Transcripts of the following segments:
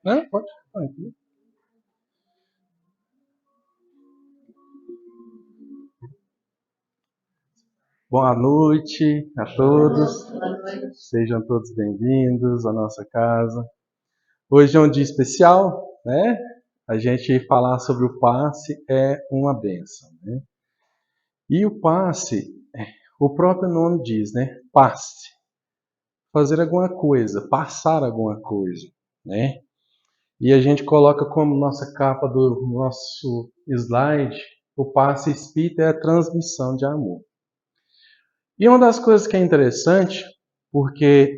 Não, pode falar aqui. Boa noite a todos. Sejam todos bem-vindos à nossa casa. Hoje é um dia especial, né? A gente falar sobre o passe é uma bênção, né? E o passe, o próprio nome diz, né? Passe. Fazer alguma coisa, passar alguma coisa, né? E a gente coloca como nossa capa do nosso slide, o passe espírita é a transmissão de amor. E uma das coisas que é interessante, porque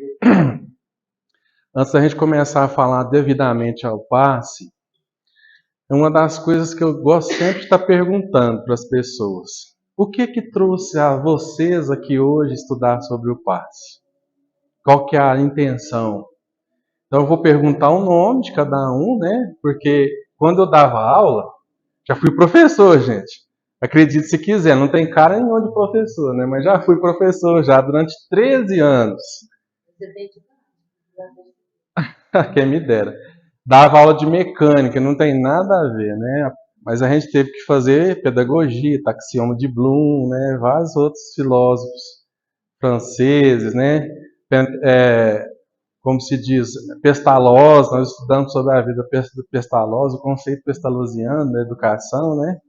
antes da gente começar a falar devidamente ao passe, uma das coisas que eu gosto sempre de estar perguntando para as pessoas. O que trouxe a vocês aqui hoje estudar sobre o passe? Qual que é a intenção? Então eu vou perguntar o nome de cada um, né? Porque quando eu dava aula, já fui professor, gente. Acredite se quiser, não tem cara nenhuma de professor, né? Mas já fui professor já durante 13 anos. Quem me dera. Dava aula de mecânica, não tem nada a ver, né? Mas a gente teve que fazer pedagogia, taxioma de Bloom, né? Vários outros filósofos franceses, né? É, como se diz, Pestalozzi, nós estudamos sobre a vida do Pestalozzi, o conceito pestalozziano da educação, né?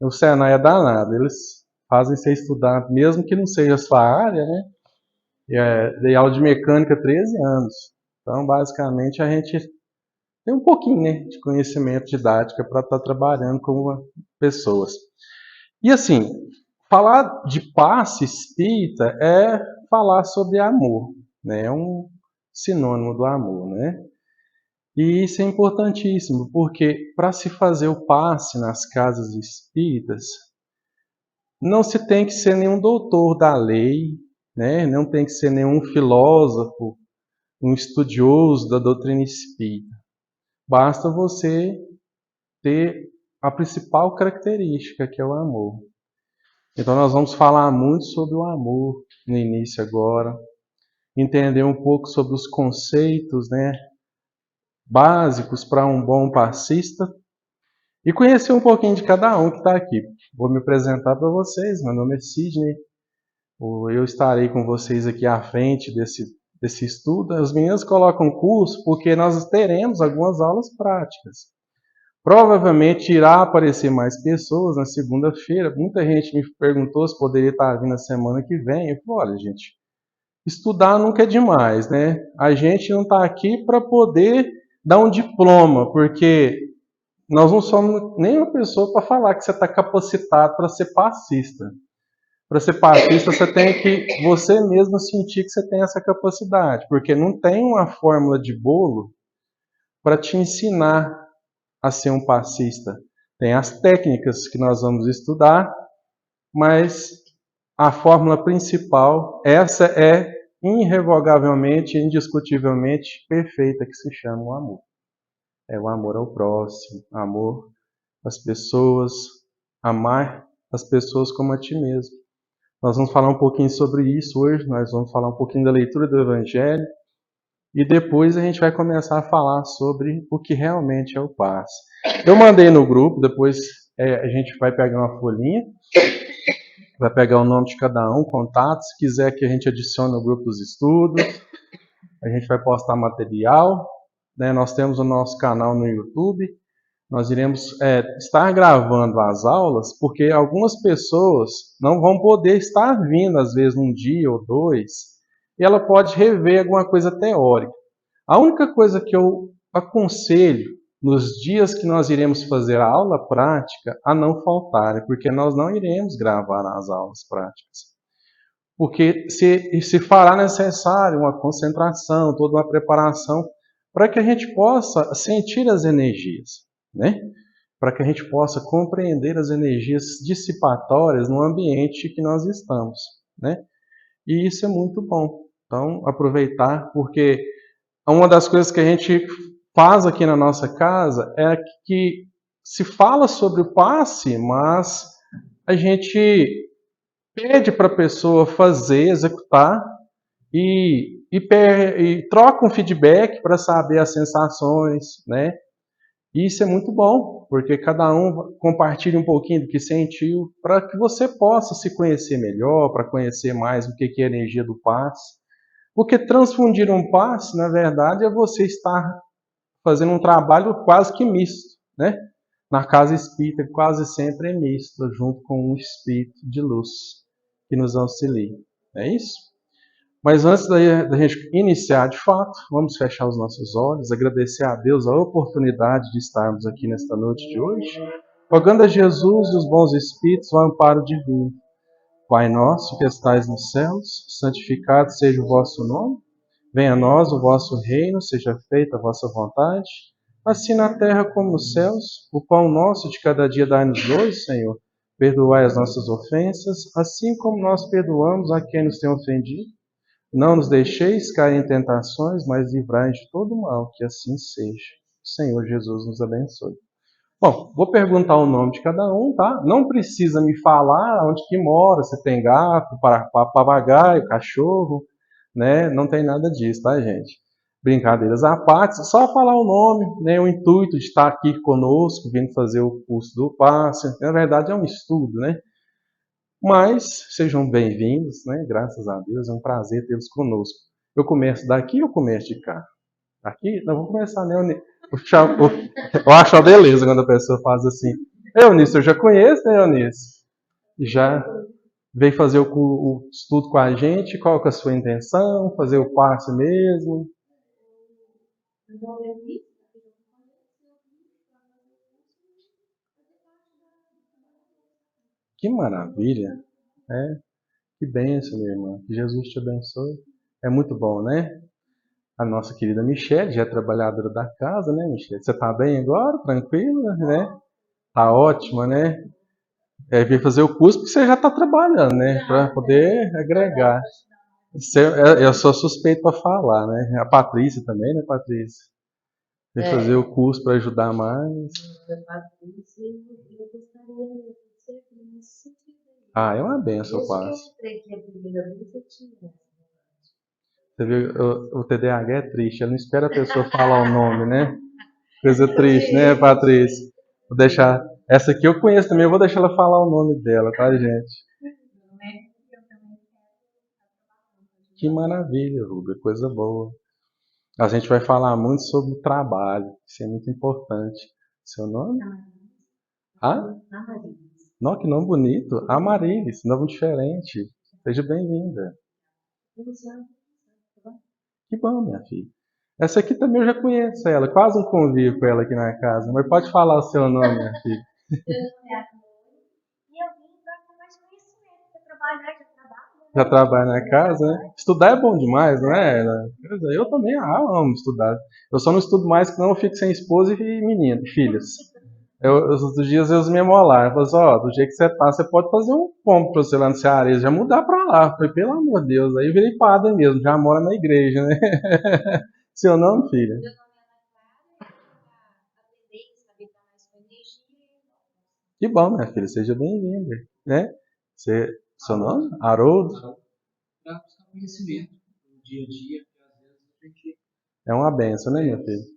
O Senai é danado, eles fazem você estudar, mesmo que não seja a sua área, né? Dei aula de mecânica há 13 anos. Então, basicamente, a gente tem um pouquinho, né, de conhecimento didático para estar trabalhando com pessoas. E assim, falar de passe espírita é falar sobre amor, né? É um sinônimo do amor, né? E isso é importantíssimo, porque para se fazer o passe nas casas espíritas, não se tem que ser nenhum doutor da lei, né? Não tem que ser nenhum filósofo, um estudioso da doutrina espírita. Basta você ter a principal característica, que é o amor. Então nós vamos falar muito sobre o amor no início agora, entender um pouco sobre os conceitos, né, básicos para um bom passista e conhecer um pouquinho de cada um que está aqui. Vou me apresentar para vocês, meu nome é Sidney, eu estarei com vocês aqui à frente desse estudo. As meninas colocam curso porque nós teremos algumas aulas práticas. Provavelmente irá aparecer mais pessoas na segunda-feira. Muita gente me perguntou se poderia estar vindo na semana que vem. Eu falei, olha, gente, estudar nunca é demais, né? A gente não está aqui para poder dar um diploma, porque nós não somos nenhuma pessoa para falar que você está capacitado para ser passista. Para ser passista, você tem que você mesmo sentir que você tem essa capacidade, porque não tem uma fórmula de bolo para te ensinar a ser um passista. Tem as técnicas que nós vamos estudar, mas a fórmula principal, essa é irrevogavelmente, indiscutivelmente perfeita, que se chama o amor. É o amor ao próximo, amor às pessoas, amar as pessoas como a ti mesmo. Nós vamos falar um pouquinho sobre isso hoje, nós vamos falar um pouquinho da leitura do Evangelho, e depois a gente vai começar a falar sobre o que realmente é o passe. Eu mandei no grupo, depois a gente vai pegar uma folhinha, vai pegar o nome de cada um, contato, se quiser que a gente adicione no grupo dos estudos, a gente vai postar material, né? Nós temos o nosso canal no YouTube, nós iremos estar gravando as aulas, porque algumas pessoas não vão poder estar vindo, às vezes, um dia ou dois, e ela pode rever alguma coisa teórica. A única coisa que eu aconselho nos dias que nós iremos fazer a aula prática a não faltarem, porque nós não iremos gravar as aulas práticas. Porque se fará necessário uma concentração, toda uma preparação, para que a gente possa sentir as energias, né? Para que a gente possa compreender as energias dissipatórias no ambiente que nós estamos, né? E isso é muito bom. Então, aproveitar, porque uma das coisas que a gente faz aqui na nossa casa é que se fala sobre o passe, mas a gente pede para a pessoa fazer, executar, e troca um feedback para saber as sensações, né? E isso é muito bom, porque cada um compartilha um pouquinho do que sentiu, para que você possa se conhecer melhor, para conhecer mais o que é a energia do passe. Porque transfundir um passe, na verdade, é você estar fazendo um trabalho quase que misto, né? Na casa espírita quase sempre é misto, junto com um espírito de luz que nos auxilia. É isso? Mas antes da gente iniciar de fato, vamos fechar os nossos olhos, agradecer a Deus a oportunidade de estarmos aqui nesta noite de hoje, rogando a Jesus e os bons espíritos o amparo divino. Pai nosso que estais nos céus, santificado seja o vosso nome. Venha a nós o vosso reino, seja feita a vossa vontade, assim na terra como nos céus. O pão nosso de cada dia dai-nos hoje, Senhor. Perdoai as nossas ofensas, assim como nós perdoamos a quem nos tem ofendido. Não nos deixeis cair em tentações, mas livrai de todo mal, que assim seja. Senhor Jesus nos abençoe. Bom, vou perguntar o nome de cada um, tá? Não precisa me falar onde que mora, se tem gato, papagaio, cachorro, né? Não tem nada disso, tá, gente? Brincadeiras à parte, só falar o nome, né? O intuito de estar aqui conosco, vindo fazer o curso do passe. Na verdade, é um estudo, né? Mas sejam bem-vindos, né? Graças a Deus, é um prazer tê-los conosco. Eu começo daqui ou começo de cá? Aqui? Não, vou começar, né? Eu acho uma beleza quando a pessoa faz assim. Eunice, eu já conheço, né, Eunice? Já veio fazer o estudo com a gente. Qual que é a sua intenção? Fazer o passe mesmo? Que maravilha! É, que bênção, minha irmã. Que Jesus te abençoe. É muito bom, né? A nossa querida Michelle, já é trabalhadora da casa, né, Michelle? Você tá bem agora? Tranquila, né? Tá ótima, né? Vir fazer o curso porque você já está trabalhando, né? Para poder agregar. Eu sou suspeito para falar, né? A Patrícia também, né, Patrícia? Vir fazer o curso para ajudar mais. Ah, é uma benção, eu passo. Você viu, o TDAH é triste, ele não espera a pessoa falar o nome, né? Coisa triste, né, Patrícia? Vou deixar. Essa aqui eu conheço também, eu vou deixar ela falar o nome dela, tá, gente? Que maravilha, Ruga, coisa boa. A gente vai falar muito sobre o trabalho, isso é muito importante. Seu nome? Ah? Não, que nome bonito. Amarilis, nome diferente. Seja bem-vinda. Que bom, minha filha. Essa aqui também eu já conheço ela, quase um convívio com ela aqui na casa. Mas pode falar o seu nome, minha filha. Já trabalha na casa, né? Estudar é bom demais, não é? Eu também amo estudar. Eu só não estudo mais, que não eu fico sem esposa e menino, filhos. Outros dias eu uso minha molar. Eu falo assim, ó, do jeito que você tá, você pode fazer um pombo pra você lá no Ceará, já mudar pra lá. Eu falei, pelo amor de Deus, aí eu virei padre mesmo, já mora na igreja, né? Seu nome, filha? Que bom, minha filha, seja bem-vinda, né? Você, seu nome? Haroldo? É uma benção, né, minha filha?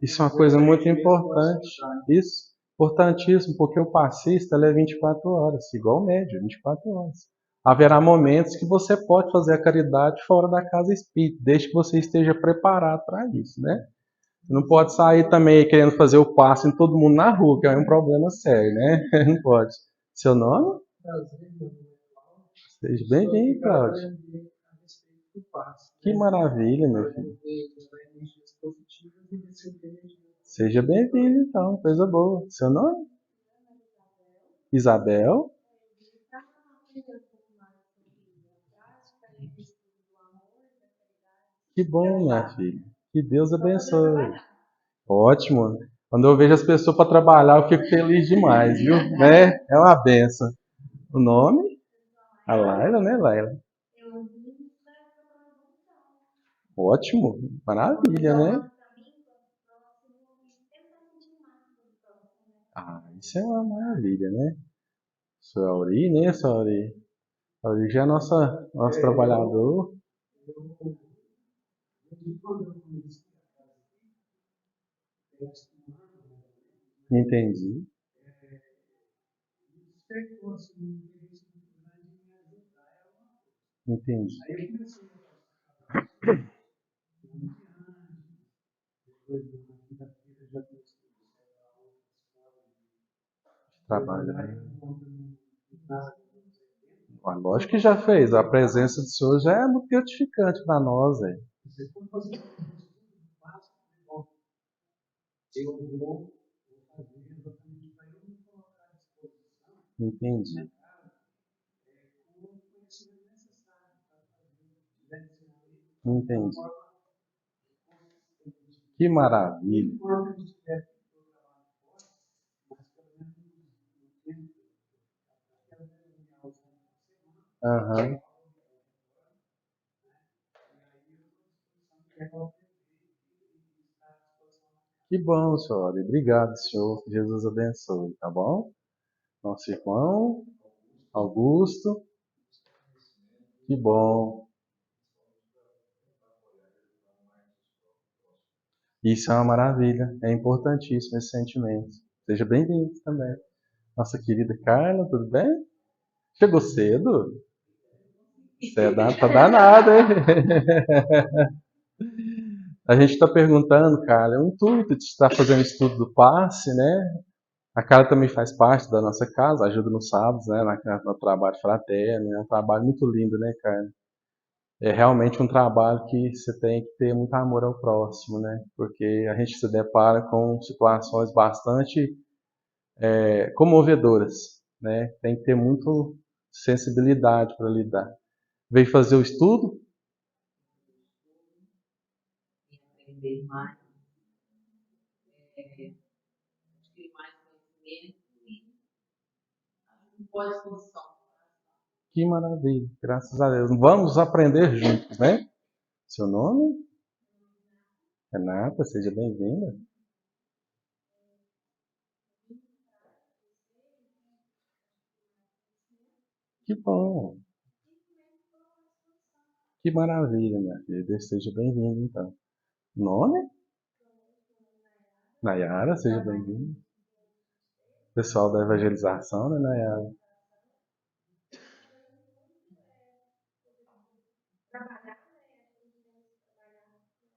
Isso é uma coisa muito importante. Isso, importantíssimo, porque o passista ele é 24 horas, igual o médio, 24 horas. Haverá momentos que você pode fazer a caridade fora da casa espírita, desde que você esteja preparado para isso, né? Você não pode sair também querendo fazer o passe em todo mundo na rua, que é um problema sério, né? Não pode. Seu nome? Seja bem-vindo, Cláudio. Que maravilha, meu filho. Seja bem-vindo, então, coisa boa. Seu nome? Isabel? Que bom, minha filha. Que Deus abençoe. Ótimo. Quando eu vejo as pessoas para trabalhar, eu fico feliz demais, viu? Né? É uma benção. O nome? A Laila, né, Laila? Ótimo. Maravilha, né? Ah, isso é uma maravilha, né? Sou Auri, né, Sou Auri? Auri já é nosso trabalhador. Entendi, entendi. Trabalho, né? Mas lógico que já fez. A presença do senhor já é muito gratificante para nós, velho. Entendi. Entendi. Que maravilha. Aham. Que bom, senhor. Obrigado, senhor. Que Jesus abençoe, tá bom? Nosso irmão, Augusto. Que bom. Isso é uma maravilha. É importantíssimo esse sentimento. Seja bem-vindo também. Nossa querida Carla, tudo bem? Chegou cedo? Você tá danado, hein? A gente está perguntando, cara, o intuito de estar fazendo estudo do passe, né? A Carla também faz parte da nossa casa, ajuda nos sábados, né? No trabalho fraterno. É um trabalho muito lindo, né, cara? É realmente um trabalho que você tem que ter muito amor ao próximo, né? Porque a gente se depara com situações bastante comovedoras, né? Tem que ter muito sensibilidade para lidar. Veio fazer o estudo? Que maravilha, graças a Deus. Vamos aprender juntos, né? Seu nome? Renata, seja bem-vinda. Que bom, que maravilha, minha filha. Seja bem-vinda, então. Nome? Nayara, seja bem-vinda. Pessoal da evangelização, né, Nayara?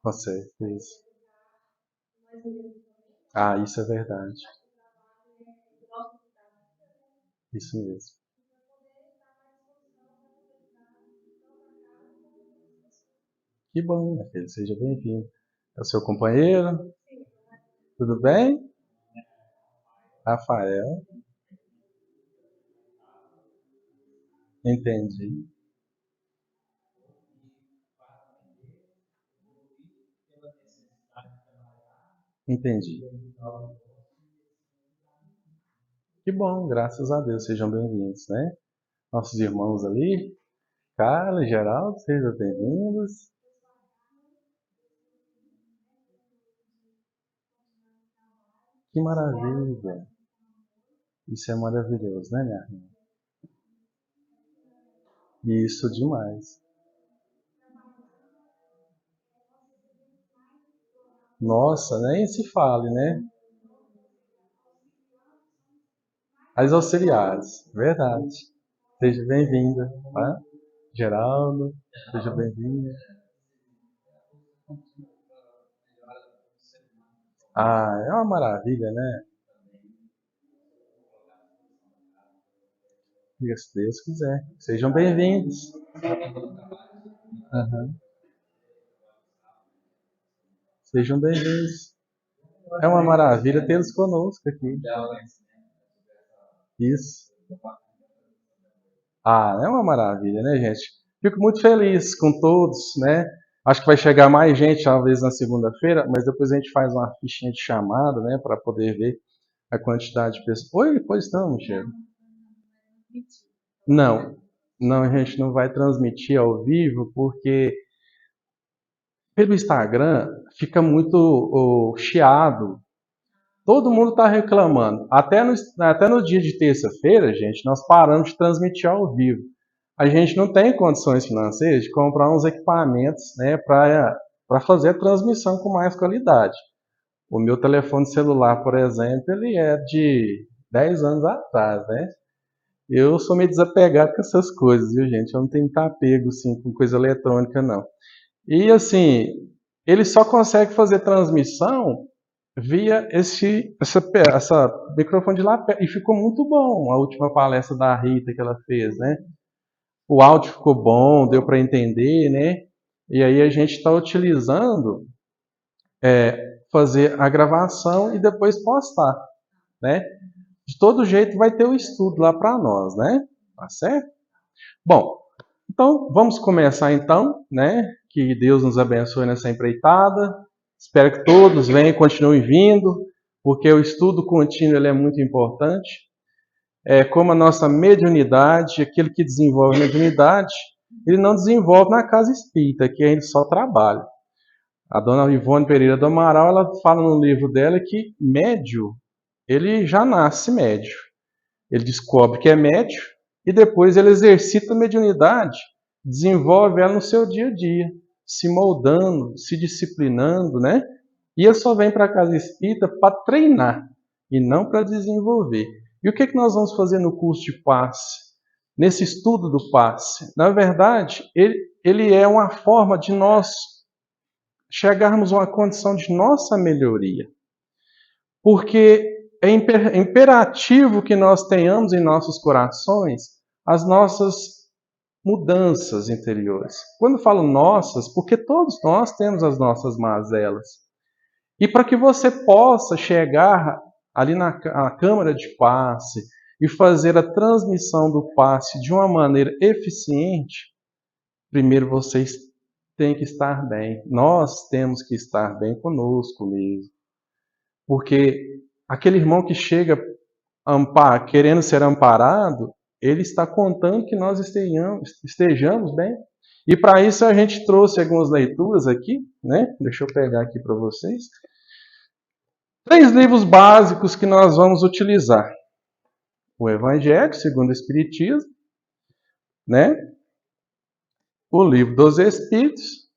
Com certeza. Ah, isso é verdade. Isso mesmo. Que bom, minha filha. Seja bem-vindo. É o seu companheiro? Tudo bem? Rafael. Entendi. Entendi. Que bom, graças a Deus. Sejam bem-vindos, né? Nossos irmãos ali, Carla e Geraldo, sejam bem-vindos. Que maravilha. Isso é maravilhoso, né, minha irmã? Isso demais. Nossa, nem se fale, né? As auxiliares, verdade. Seja bem-vinda, tá? Geraldo, seja bem-vindo. Ah, é uma maravilha, né? E se Deus quiser. Sejam bem-vindos. Aham. Sejam bem-vindos. É uma maravilha tê-los conosco aqui. Isso. Ah, é uma maravilha, né, gente? Fico muito feliz com todos, né? Acho que vai chegar mais gente, talvez, na segunda-feira, mas depois a gente faz uma fichinha de chamada, né, para poder ver a quantidade de pessoas. Oi, pois não, Michel. Não, não, a gente não vai transmitir ao vivo, porque pelo Instagram fica muito chiado. Todo mundo está reclamando. Até no dia de terça-feira, gente, nós paramos de transmitir ao vivo. a gente não tem condições financeiras de comprar uns equipamentos, né, para fazer a transmissão com mais qualidade. O meu telefone celular, por exemplo, ele é de 10 anos atrás, né? Eu sou meio desapegado com essas coisas, viu, gente? Eu não tenho muito apego, assim, com coisa eletrônica, não. E, assim, ele só consegue fazer transmissão via essa microfone de lapela. E ficou muito bom a última palestra da Rita que ela fez, né? O áudio ficou bom, deu para entender, né? E aí a gente está utilizando fazer a gravação e depois postar, né? De todo jeito vai ter o estudo lá para nós, né? Tá certo? Bom, então vamos começar então, né? Que Deus nos abençoe nessa empreitada. Espero que todos venham e continuem vindo, porque o estudo contínuo ele é muito importante. Como a nossa mediunidade, aquele que desenvolve a mediunidade, ele não desenvolve na casa espírita, que ele só trabalha. A dona Ivone Pereira do Amaral, ela fala no livro dela que médio, ele já nasce médio. Ele descobre que é médio e depois ele exercita a mediunidade, desenvolve ela no seu dia a dia, se moldando, se disciplinando, né? E ele só vem para a casa espírita para treinar e não para desenvolver. E o que nós vamos fazer no curso de passe? Nesse estudo do passe? Na verdade, ele é uma forma de nós chegarmos a uma condição de nossa melhoria. Porque é imperativo que nós tenhamos em nossos corações as nossas mudanças interiores. Quando eu falo nossas, porque todos nós temos as nossas mazelas. E para que você possa chegar ali na câmara de passe e fazer a transmissão do passe de uma maneira eficiente, primeiro vocês têm que estar bem. Nós temos que estar bem conosco mesmo. Porque aquele irmão que chega querendo ser amparado, ele está contando que nós estejamos bem. E para isso a gente trouxe algumas leituras aqui, né? Deixa eu pegar aqui para vocês. 3 livros básicos que nós vamos utilizar. O Evangelho segundo o Espiritismo, né? O Livro dos Espíritos.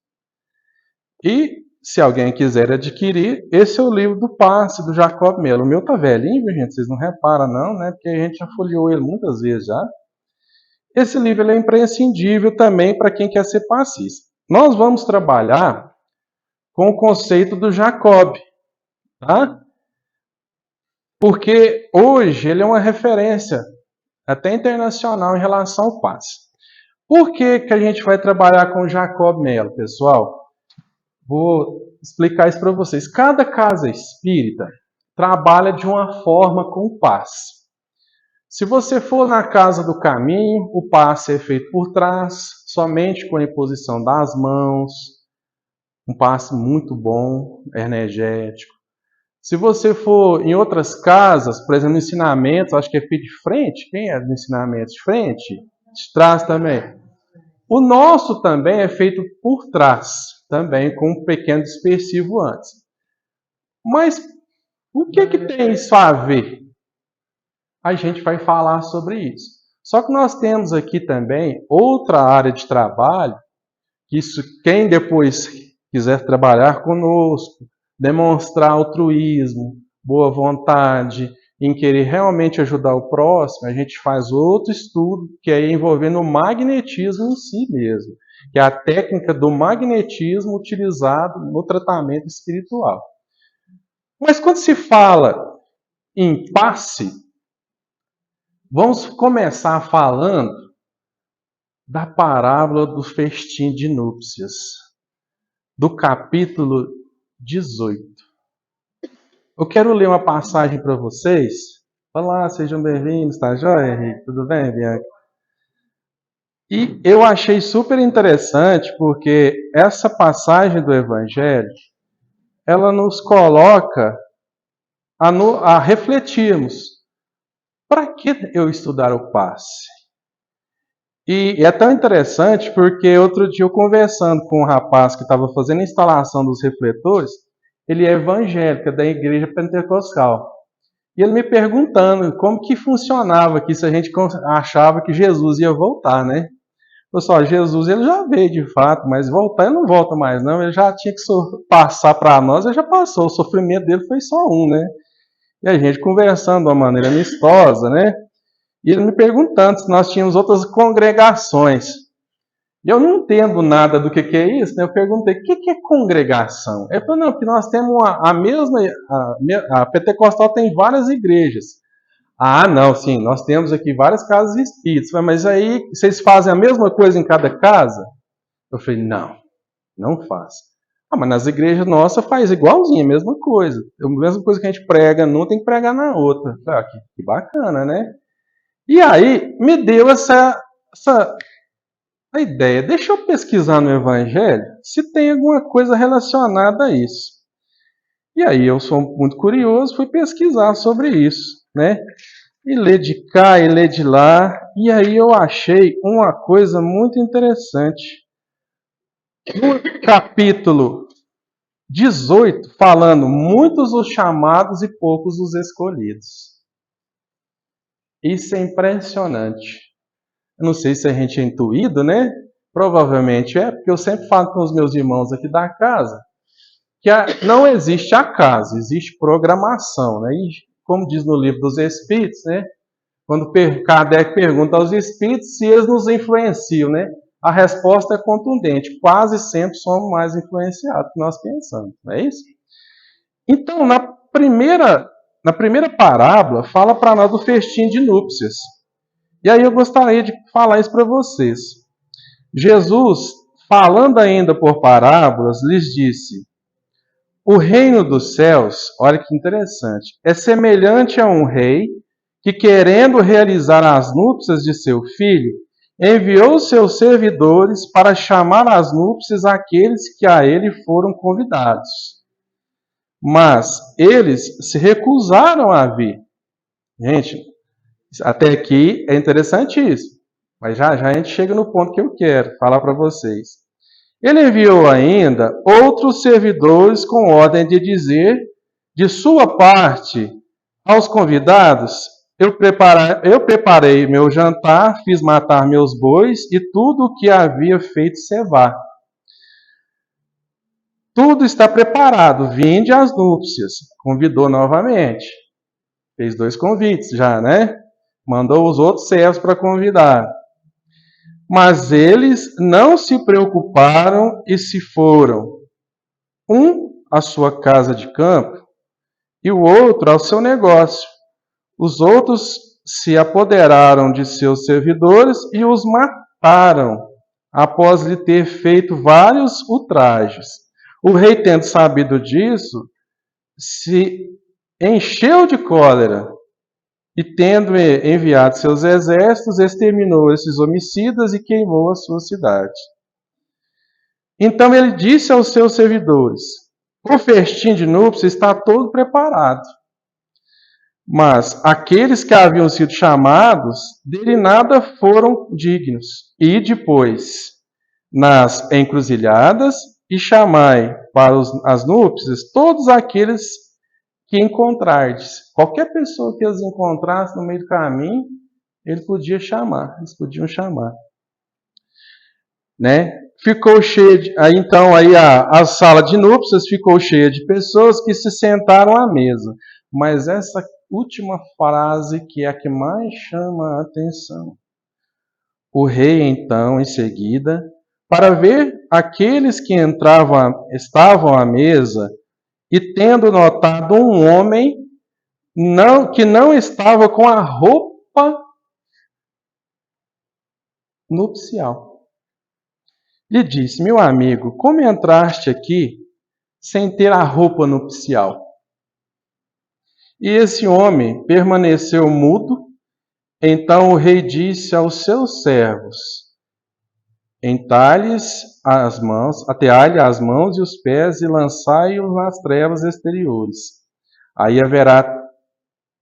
E, se alguém quiser adquirir, esse é o livro do passe do Jacob Mello. O meu tá velhinho, gente, vocês não reparam não, né? Porque a gente já folheou ele muitas vezes já. Esse livro é imprescindível também para quem quer ser passista. Nós vamos trabalhar com o conceito do Jacob, tá? Porque hoje ele é uma referência até internacional em relação ao passe. Por que a gente vai trabalhar com o Jacob Mello, pessoal? Vou explicar isso para vocês. Cada casa espírita trabalha de uma forma com o passe. Se você for na casa do caminho, o passe é feito por trás, somente com a imposição das mãos. Um passe muito bom, energético. Se você for em outras casas, por exemplo, no ensinamento, acho que é feito de frente. Quem é no ensinamento? De frente? De trás também. O nosso também é feito por trás, também com um pequeno dispersivo antes. Mas o que tem isso a ver? A gente vai falar sobre isso. Só que nós temos aqui também outra área de trabalho, que isso, quem depois quiser trabalhar conosco, demonstrar altruísmo, boa vontade, em querer realmente ajudar o próximo, a gente faz outro estudo que é envolvendo o magnetismo em si mesmo, que é a técnica do magnetismo utilizado no tratamento espiritual. Mas quando se fala em passe, vamos começar falando da parábola do festim de núpcias, do capítulo 18. Eu quero ler uma passagem para vocês. Olá, sejam bem-vindos, tá joia, Henrique? Tudo bem, Bianca? E eu achei super interessante porque essa passagem do Evangelho, ela nos coloca a refletirmos. Para que eu estudar o passe? E é tão interessante porque outro dia eu conversando com um rapaz que estava fazendo a instalação dos refletores, ele é evangélico, é da igreja pentecostal. E ele me perguntando como que funcionava aqui, se a gente achava que Jesus ia voltar, né? Pessoal, Jesus ele já veio de fato, mas voltar ele não volta mais não, ele já tinha que passar para nós, ele já passou, o sofrimento dele foi só um, né? E a gente conversando de uma maneira amistosa, né? E ele me perguntando se nós tínhamos outras congregações. E eu não entendo nada do que é isso, né? Eu perguntei, o que é congregação? Ele falou, não, porque nós temos a mesma, a Pentecostal tem várias igrejas. Ah, não, sim, nós temos aqui várias casas espíritas, mas aí vocês fazem a mesma coisa em cada casa? Eu falei, não, não faz. Ah, mas nas igrejas nossas faz igualzinho, a mesma coisa. A mesma coisa que a gente prega numa, tem que pregar na outra. Ah, que bacana, né? E aí me deu essa a ideia. Deixa eu pesquisar no Evangelho se tem alguma coisa relacionada a isso. E aí eu sou muito curioso, fui pesquisar sobre isso, né? E ler de cá e ler de lá. E aí eu achei uma coisa muito interessante. No capítulo 18, falando muitos os chamados e poucos os escolhidos. Isso é impressionante. Eu não sei se a gente é intuído, né? Provavelmente é, porque eu sempre falo com os meus irmãos aqui da casa que não existe acaso, existe programação, né? E como diz no livro dos Espíritos, né? Quando Kardec pergunta aos Espíritos se eles nos influenciam, né? A resposta é contundente. Quase sempre somos mais influenciados do que nós pensamos, não é isso? Então, na primeira parábola, fala para nós do festim de núpcias. E aí eu gostaria de falar isso para vocês. Jesus, falando ainda por parábolas, lhes disse: o reino dos céus, olha que interessante, é semelhante a um rei que, querendo realizar as núpcias de seu filho, enviou seus servidores para chamar às núpcias aqueles que a ele foram convidados. Mas eles se recusaram a vir. Gente, até aqui é interessante isso. Mas já a gente chega no ponto que eu quero falar para vocês. Ele enviou ainda outros servidores com ordem de dizer, de sua parte, aos convidados: eu preparei meu jantar, fiz matar meus bois e tudo o que havia feito cevar. Tudo está preparado, vinde às núpcias. Convidou novamente. Fez 2 convites já, né? Mandou os outros servos para convidar. Mas eles não se preocuparam e se foram. Um à sua casa de campo e o outro ao seu negócio. Os outros se apoderaram de seus servidores e os mataram, após lhe ter feito vários ultrajes. O rei, tendo sabido disso, se encheu de cólera e, tendo enviado seus exércitos, exterminou esses homicidas e queimou a sua cidade. Então ele disse aos seus servidores: o festim de núpcias está todo preparado. Mas aqueles que haviam sido chamados, dele nada foram dignos. E depois, nas encruzilhadas, e chamai para as núpcias todos aqueles que encontrardes. Qualquer pessoa que eles encontrassem no meio do caminho, eles podiam chamar. Né? Ficou cheia aí a sala de núpcias ficou cheia de pessoas que se sentaram à mesa. Mas essa última frase que é a que mais chama a atenção. O rei, então, em seguida, para ver aqueles que estavam à mesa, e tendo notado um homem que não estava com a roupa nupcial, lhe disse: meu amigo, como entraste aqui sem ter a roupa nupcial? E esse homem permaneceu mudo. Então o rei disse aos seus servos: ateai-lhe as mãos e os pés e lançai-o nas trevas exteriores. Aí haverá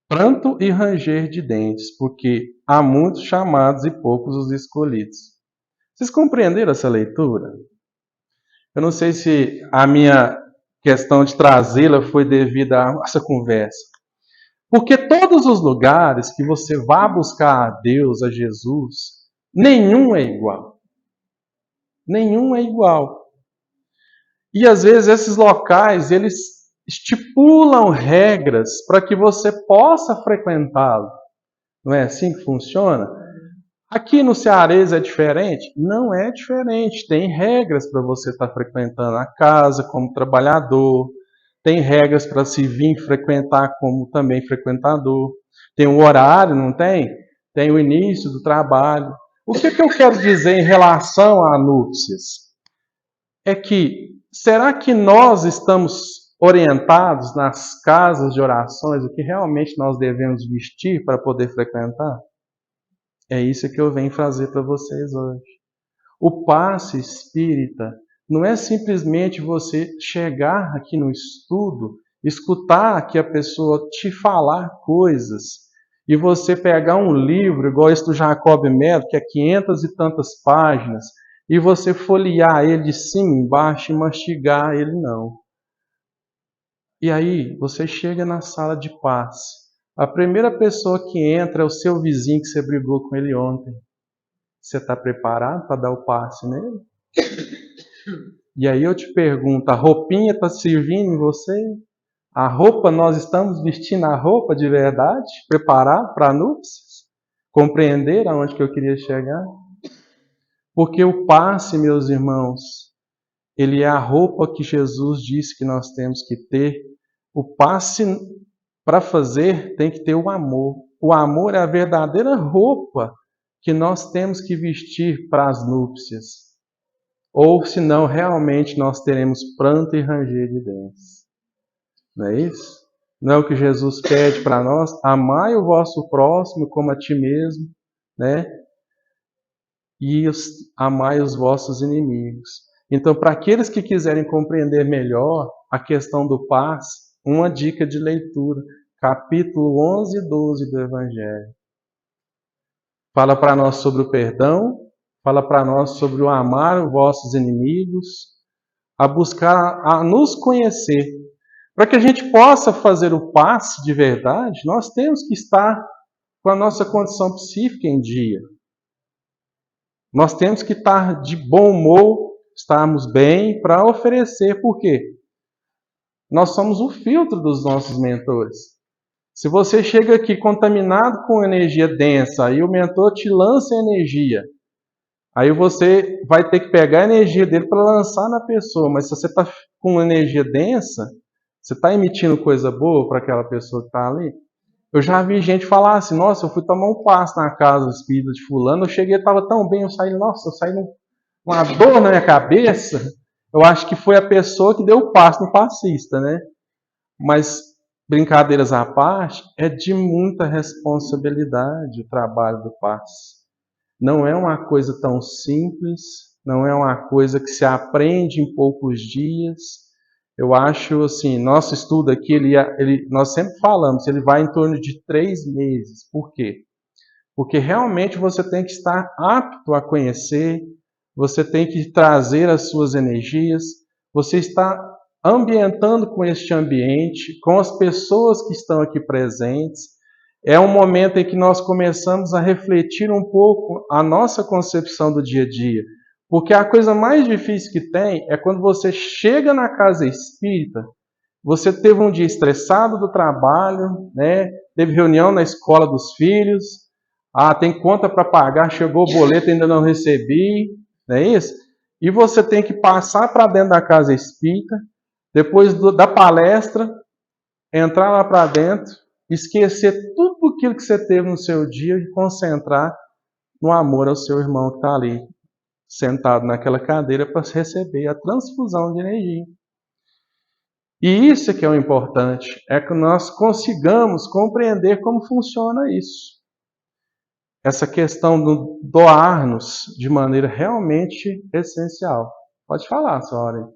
pranto e ranger de dentes, porque há muitos chamados e poucos os escolhidos. Vocês compreenderam essa leitura? Eu não sei se a minha questão de trazê-la foi devido a essa conversa. Porque todos os lugares que você vá buscar a Deus, a Jesus, nenhum é igual. Nenhum é igual. E às vezes esses locais, eles estipulam regras para que você possa frequentá-lo. Não é assim que funciona? Aqui no Cearês é diferente? Não é diferente. Tem regras para você estar frequentando a casa como trabalhador, tem regras para se vir frequentar como também frequentador. Tem um horário, não tem? Tem o início do trabalho. O que eu quero dizer em relação a núpcias? É que, será que nós estamos orientados nas casas de orações o que realmente nós devemos vestir para poder frequentar? É isso que eu venho fazer para vocês hoje. O passe espírita não é simplesmente você chegar aqui no estudo, escutar aqui a pessoa te falar coisas e você pegar um livro igual esse do Jacob Mello, que é 500 e tantas páginas, e você folhear ele de cima embaixo e mastigar ele, não. E aí você chega na sala de passe. A primeira pessoa que entra é o seu vizinho que você brigou com ele ontem. Você está preparado para dar o passe nele? E aí eu te pergunto, a roupinha está servindo em você? A roupa, nós estamos vestindo a roupa de verdade? Preparado para a núpcias? Compreender aonde que eu queria chegar? Porque o passe, meus irmãos, ele é a roupa que Jesus disse que nós temos que ter. O passe, para fazer, tem que ter o amor. O amor é a verdadeira roupa que nós temos que vestir para as núpcias. Ou senão realmente nós teremos pranto e ranger de dentes. Não é isso? Não é o que Jesus pede para nós? Amai o vosso próximo como a ti mesmo, né? E amai os vossos inimigos. Então, para aqueles que quiserem compreender melhor a questão do passe, uma dica de leitura, capítulo 11 e 12 do Evangelho. Fala para nós sobre o perdão, fala para nós sobre o amar os vossos inimigos, a buscar, a nos conhecer. Para que a gente possa fazer o passe de verdade, nós temos que estar com a nossa condição psíquica em dia. Nós temos que estar de bom humor, estarmos bem para oferecer. Por quê? Nós somos o filtro dos nossos mentores. Se você chega aqui contaminado com energia densa e o mentor te lança energia, aí você vai ter que pegar a energia dele para lançar na pessoa. Mas se você está com energia densa, você está emitindo coisa boa para aquela pessoa que está ali? Eu já vi gente falar assim, nossa, eu fui tomar um passe na casa espírita de fulano, eu cheguei, estava tão bem, eu saí com uma dor na minha cabeça. Eu acho que foi a pessoa que deu o passe no passista, né? Mas, brincadeiras à parte, é de muita responsabilidade o trabalho do passe. Não é uma coisa tão simples, não é uma coisa que se aprende em poucos dias. Eu acho assim, nosso estudo aqui, nós sempre falamos, ele vai em torno de 3 meses. Por quê? Porque realmente você tem que estar apto a conhecer, você tem que trazer as suas energias, você está ambientando com este ambiente, com as pessoas que estão aqui presentes. É um momento em que nós começamos a refletir um pouco a nossa concepção do dia a dia. Porque a coisa mais difícil que tem é quando você chega na casa espírita, você teve um dia estressado do trabalho, né? Teve reunião na escola dos filhos, tem conta para pagar, chegou o boleto, ainda não recebi, não é isso? E você tem que passar para dentro da casa espírita, depois da palestra, entrar lá para dentro, esquecer tudo aquilo que você teve no seu dia e concentrar no amor ao seu irmão que está ali, sentado naquela cadeira para receber a transfusão de energia. E isso que é o importante, é que nós consigamos compreender como funciona isso. Essa questão do doar-nos de maneira realmente essencial. Pode falar, senhora.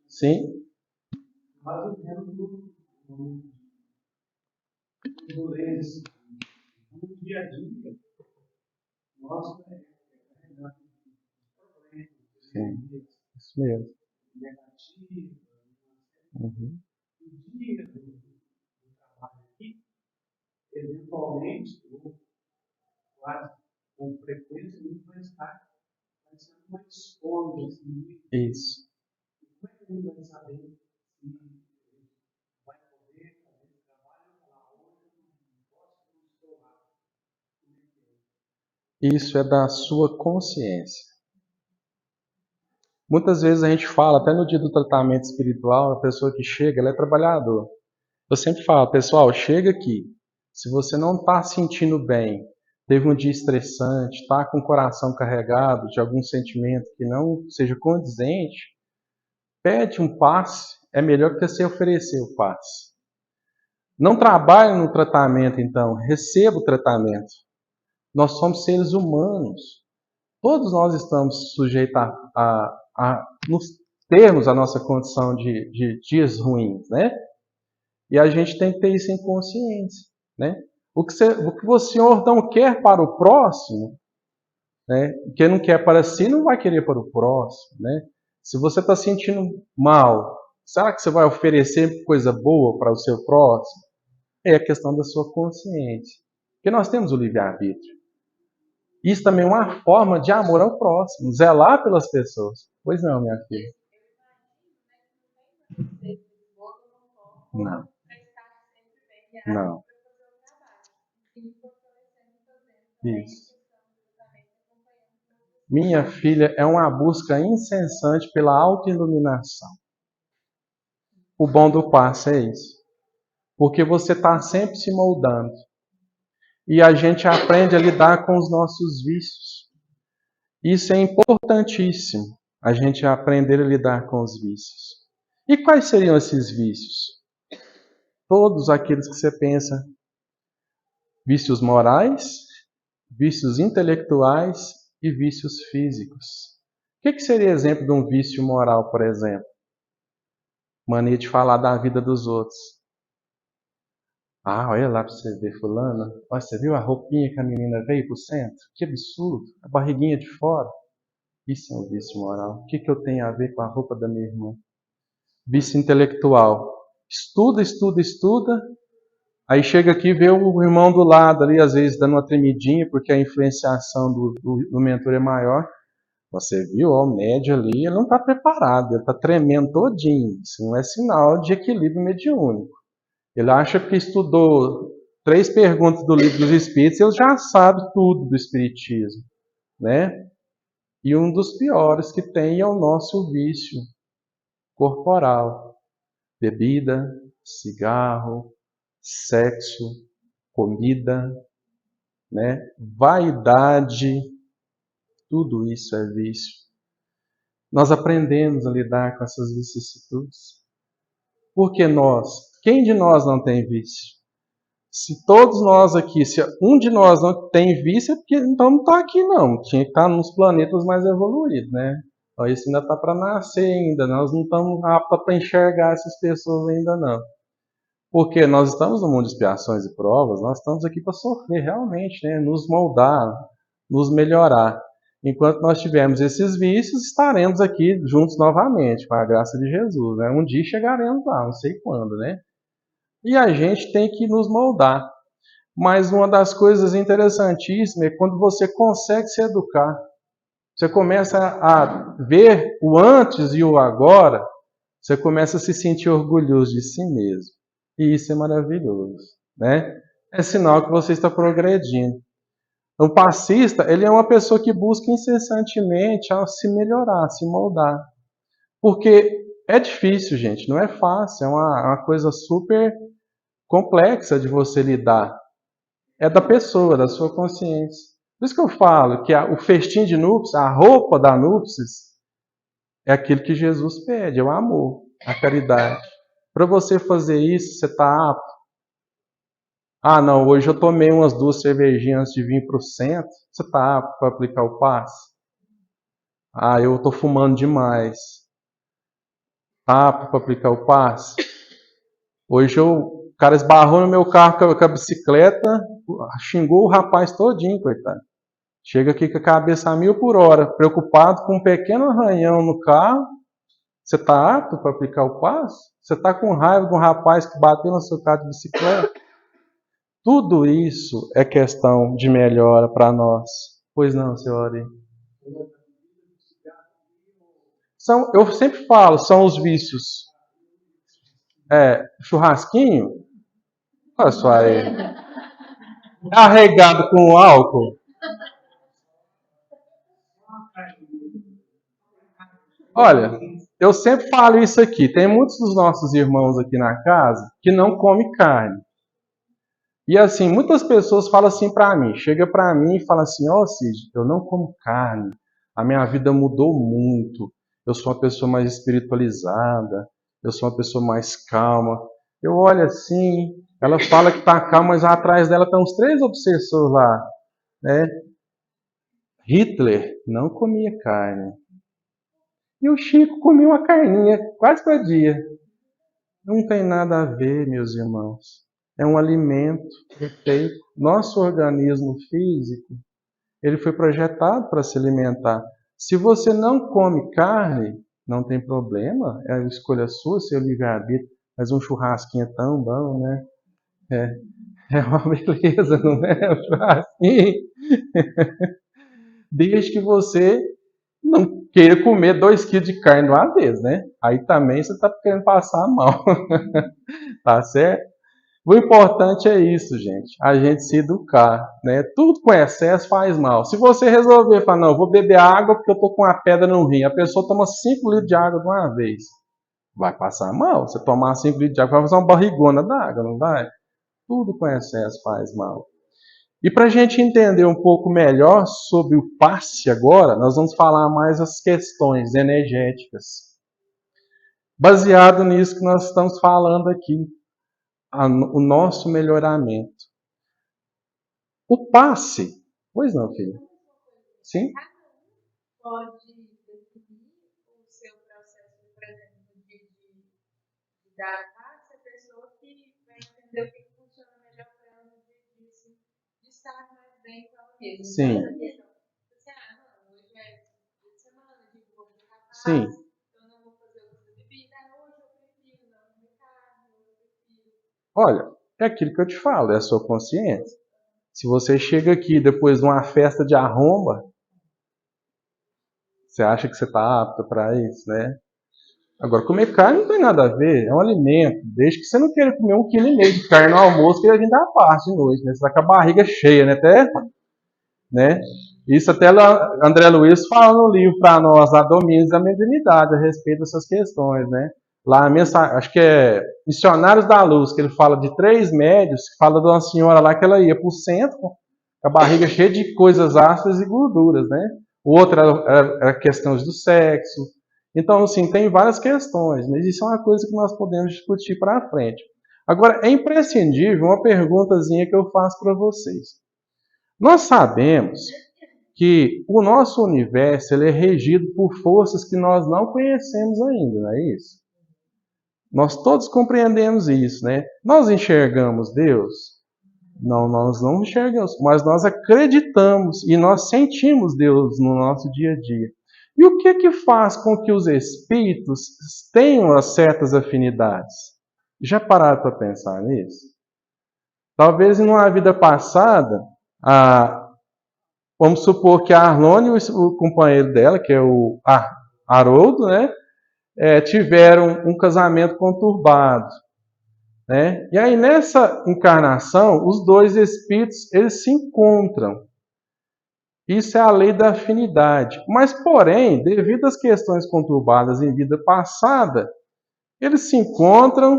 Sim. Sim, isso mesmo. Uhum. eventualmente, quase com frequência, ele vai estar parecendo uma esponja. Assim, Isso. como é que ele vai saber se vai poder fazer esse trabalho ou falar hoje eu não posso, não estou lá? Isso é da sua consciência. Muitas vezes a gente fala, até no dia do tratamento espiritual, a pessoa que chega, ela é trabalhador. Eu sempre falo, pessoal, chega aqui. Se você não está sentindo bem, teve um dia estressante, está com o coração carregado de algum sentimento que não seja condizente, pede um passe, é melhor que você oferecer o passe. Não trabalhe no tratamento, então, receba o tratamento. Nós somos seres humanos. Todos nós estamos sujeitos a nos termos a nossa condição de dias ruins, né? E a gente tem que ter isso em consciência, né? O que o Senhor não quer para o próximo, né? Quem não quer para si não vai querer para o próximo, né? Se você está sentindo mal, será que você vai oferecer coisa boa para o seu próximo? É a questão da sua consciência. Porque nós temos o livre-arbítrio. Isso também é uma forma de amor ao próximo, zelar pelas pessoas. Pois não, minha filha? Não. Não. Isso. Minha filha, é uma busca incessante pela autoiluminação. O bom do passe é isso. Porque você está sempre se moldando. E a gente aprende a lidar com os nossos vícios. Isso é importantíssimo, a gente aprender a lidar com os vícios. E quais seriam esses vícios? Todos aqueles que você pensa. Vícios morais, vícios intelectuais e vícios físicos. O que seria exemplo de um vício moral, por exemplo? Mania de falar da vida dos outros. Ah, olha lá para você ver fulana. Olha, você viu a roupinha que a menina veio para o centro? Que absurdo. A barriguinha de fora. Isso é um vício moral. O que eu tenho a ver com a roupa da minha irmã? Vício intelectual. Estuda, estuda, estuda. Aí chega aqui e vê o irmão do lado ali, às vezes dando uma tremidinha, porque a influenciação do mentor é maior. Você viu, ó, o médio ali, ele não está preparado, ele está tremendo todinho. Isso não é sinal de equilíbrio mediúnico. Ele acha que estudou 3 perguntas do livro dos Espíritos, ele já sabe tudo do Espiritismo, né? E um dos piores que tem é o nosso vício corporal. Bebida, cigarro, sexo, comida, né? Vaidade, tudo isso é vício. Nós aprendemos a lidar com essas vicissitudes. Porque quem de nós não tem vício? Se todos nós aqui, se um de nós não tem vício, é porque então não está aqui não. Tinha que estar nos planetas mais evoluídos, né? Então, isso ainda está para nascer ainda. Nós não estamos aptos para enxergar essas pessoas ainda não. Porque nós estamos no mundo de expiações e provas, nós estamos aqui para sofrer realmente, né? Nos moldar, nos melhorar. Enquanto nós tivermos esses vícios, estaremos aqui juntos novamente, com a graça de Jesus, né? Um dia chegaremos lá, não sei quando, né? E a gente tem que nos moldar. Mas uma das coisas interessantíssimas é quando você consegue se educar. Você começa a ver o antes e o agora, você começa a se sentir orgulhoso de si mesmo. E isso é maravilhoso, né? É sinal que você está progredindo. O passista, ele é uma pessoa que busca incessantemente a se melhorar, a se moldar. Porque é difícil, gente, não é fácil, é uma coisa super complexa de você lidar. É da pessoa, da sua consciência. Por isso que eu falo que o festim de núpcias, a roupa da núpcias, é aquilo que Jesus pede, é o amor, a caridade. Para você fazer isso, você está apto. Ah, não, hoje eu tomei umas 2 cervejinhas antes de vir para o centro. Você está apto para aplicar o passe? Ah, eu estou fumando demais. Está apto para aplicar o passe? Hoje o cara esbarrou no meu carro com a bicicleta, xingou o rapaz todinho, coitado. Chega aqui com a cabeça a 1000 por hora, preocupado com um pequeno arranhão no carro. Você está apto para aplicar o passe? Você está com raiva de um rapaz que bateu no seu carro de bicicleta? Tudo isso é questão de melhora para nós. Pois não, senhora? Eu sempre falo, são os vícios. Churrasquinho, olha só aí, arregado com álcool. Olha, eu sempre falo isso aqui. Tem muitos dos nossos irmãos aqui na casa que não comem carne. E assim, muitas pessoas falam assim para mim, chega para mim e fala assim, ó Cid, eu não como carne, a minha vida mudou muito, eu sou uma pessoa mais espiritualizada, eu sou uma pessoa mais calma. Eu olho assim, ela fala que tá calma, mas atrás dela tem uns 3 obsessores lá, né? Hitler não comia carne. E o Chico comia uma carninha quase todo dia. Não tem nada a ver, meus irmãos. É um alimento perfeito. Nosso organismo físico, ele foi projetado para se alimentar. Se você não come carne, não tem problema, é a escolha sua, seu livre-arbítrio. Mas um churrasquinho é tão bom, né? É uma beleza, não é? Um churrasquinho. Desde que você não queira comer 2 quilos de carne de uma vez, né? Aí também você está querendo passar mal. Tá certo? O importante é isso, gente. A gente se educar, né? Tudo com excesso faz mal. Se você resolver falar, não, eu vou beber água porque eu tô com uma pedra no rim. A pessoa toma 5 litros de água de uma vez. Vai passar mal. Você tomar 5 litros de água, vai fazer uma barrigona d'água, não vai? Tudo com excesso faz mal. E para a gente entender um pouco melhor sobre o passe agora, nós vamos falar mais as questões energéticas. Baseado nisso que nós estamos falando aqui, o nosso melhoramento. O passe. Pois não, filho? Sim? Pode definir o seu processo, por exemplo, de dar passe à pessoa que vai entender o que funciona melhor para ela no dia a dia, de estar mais bem com ela mesma. Sim. Você, não, hoje é dia de semana, de vou ficar paz, Sim. eu não vou fazer outra bebida, hoje eu prefiro não comer carne, hoje eu prefiro. Olha, é aquilo que eu te falo, é a sua consciência. Se você chega aqui depois de uma festa de arromba, você acha que você está apto para isso, né? Agora, comer carne não tem nada a ver, é um alimento. Desde que você não queira comer 1,5 kg de carne no almoço, que vai vir da parte de noite, né? Você está com a barriga cheia, né? Né? Isso até André Luiz fala no livro para nós, lá, Domínios da Mediunidade, a respeito dessas questões, né? Lá, acho que é Missionários da Luz, que ele fala de 3 médios, que fala de uma senhora lá que ela ia para o centro, com a barriga cheia de coisas ácidas e gorduras, né? O outro era questões do sexo. Então, assim, tem várias questões, mas isso é uma coisa que nós podemos discutir para frente. Agora, é imprescindível uma perguntazinha que eu faço para vocês. Nós sabemos que o nosso universo ele é regido por forças que nós não conhecemos ainda, não é isso? Nós todos compreendemos isso, né? Nós enxergamos Deus? Não, nós não enxergamos, mas nós acreditamos e nós sentimos Deus no nosso dia a dia. E o que faz com que os espíritos tenham certas afinidades? Já pararam para pensar nisso? Talvez em uma vida passada, vamos supor que a Arlone e o companheiro dela, que é o Haroldo, né, tiveram um casamento conturbado. Né? E aí nessa encarnação, os 2 espíritos eles se encontram. Isso é a lei da afinidade. Mas, porém, devido às questões conturbadas em vida passada, eles se encontram,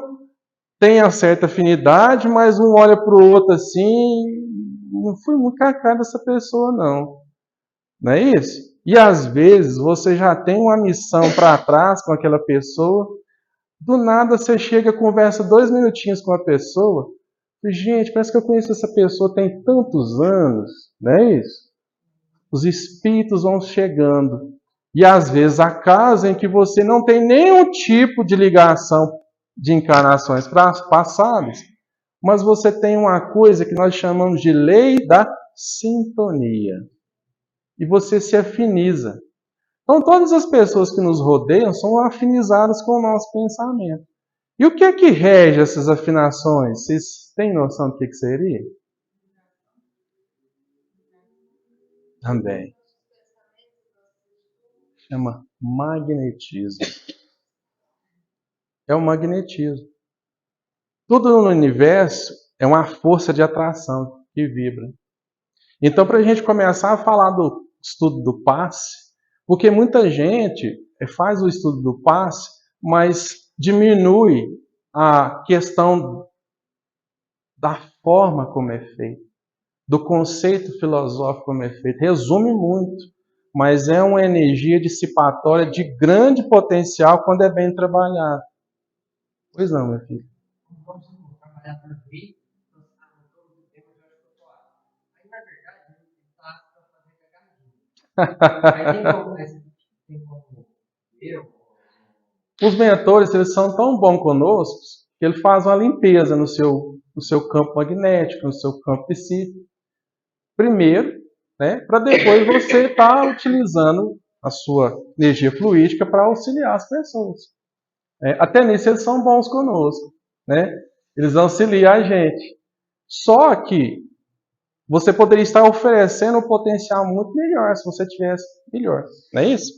têm uma certa afinidade, mas um olha para o outro assim, não fui muito com a cara dessa pessoa, não. Não é isso? E às vezes você já tem uma missão para trás com aquela pessoa, do nada você chega, conversa 2 minutinhos com a pessoa, e, gente, parece que eu conheço essa pessoa tem tantos anos, não é isso? Os espíritos vão chegando. E às vezes há casos em que você não tem nenhum tipo de ligação de encarnações passadas, mas você tem uma coisa que nós chamamos de lei da sintonia. E você se afiniza. Então todas as pessoas que nos rodeiam são afinizadas com o nosso pensamento. E o que é que rege essas afinações? Vocês têm noção do que seria? Também. Chama magnetismo. É o magnetismo. Tudo no universo é uma força de atração que vibra. Então, para a gente começar a falar do estudo do passe, porque muita gente faz o estudo do passe, mas diminui a questão da forma como é feito, do conceito filosófico como é feito. Resume muito, mas é uma energia dissipatória de grande potencial quando é bem trabalhado. Pois não, meu filho. Vamos trabalhar para ver, nós estamos todos o tempo de atuar. Aí, na verdade, a gente está para fazer cagadinho. Aí tem como eu. Os mentores, eles são tão bons conosco que eles fazem uma limpeza no seu campo magnético, no seu campo psíquico. Primeiro, né, para depois você estar utilizando a sua energia fluídica para auxiliar as pessoas. Até nisso eles são bons conosco, né? Eles auxiliam a gente. Só que você poderia estar oferecendo um potencial muito melhor se você tivesse melhor, não é isso?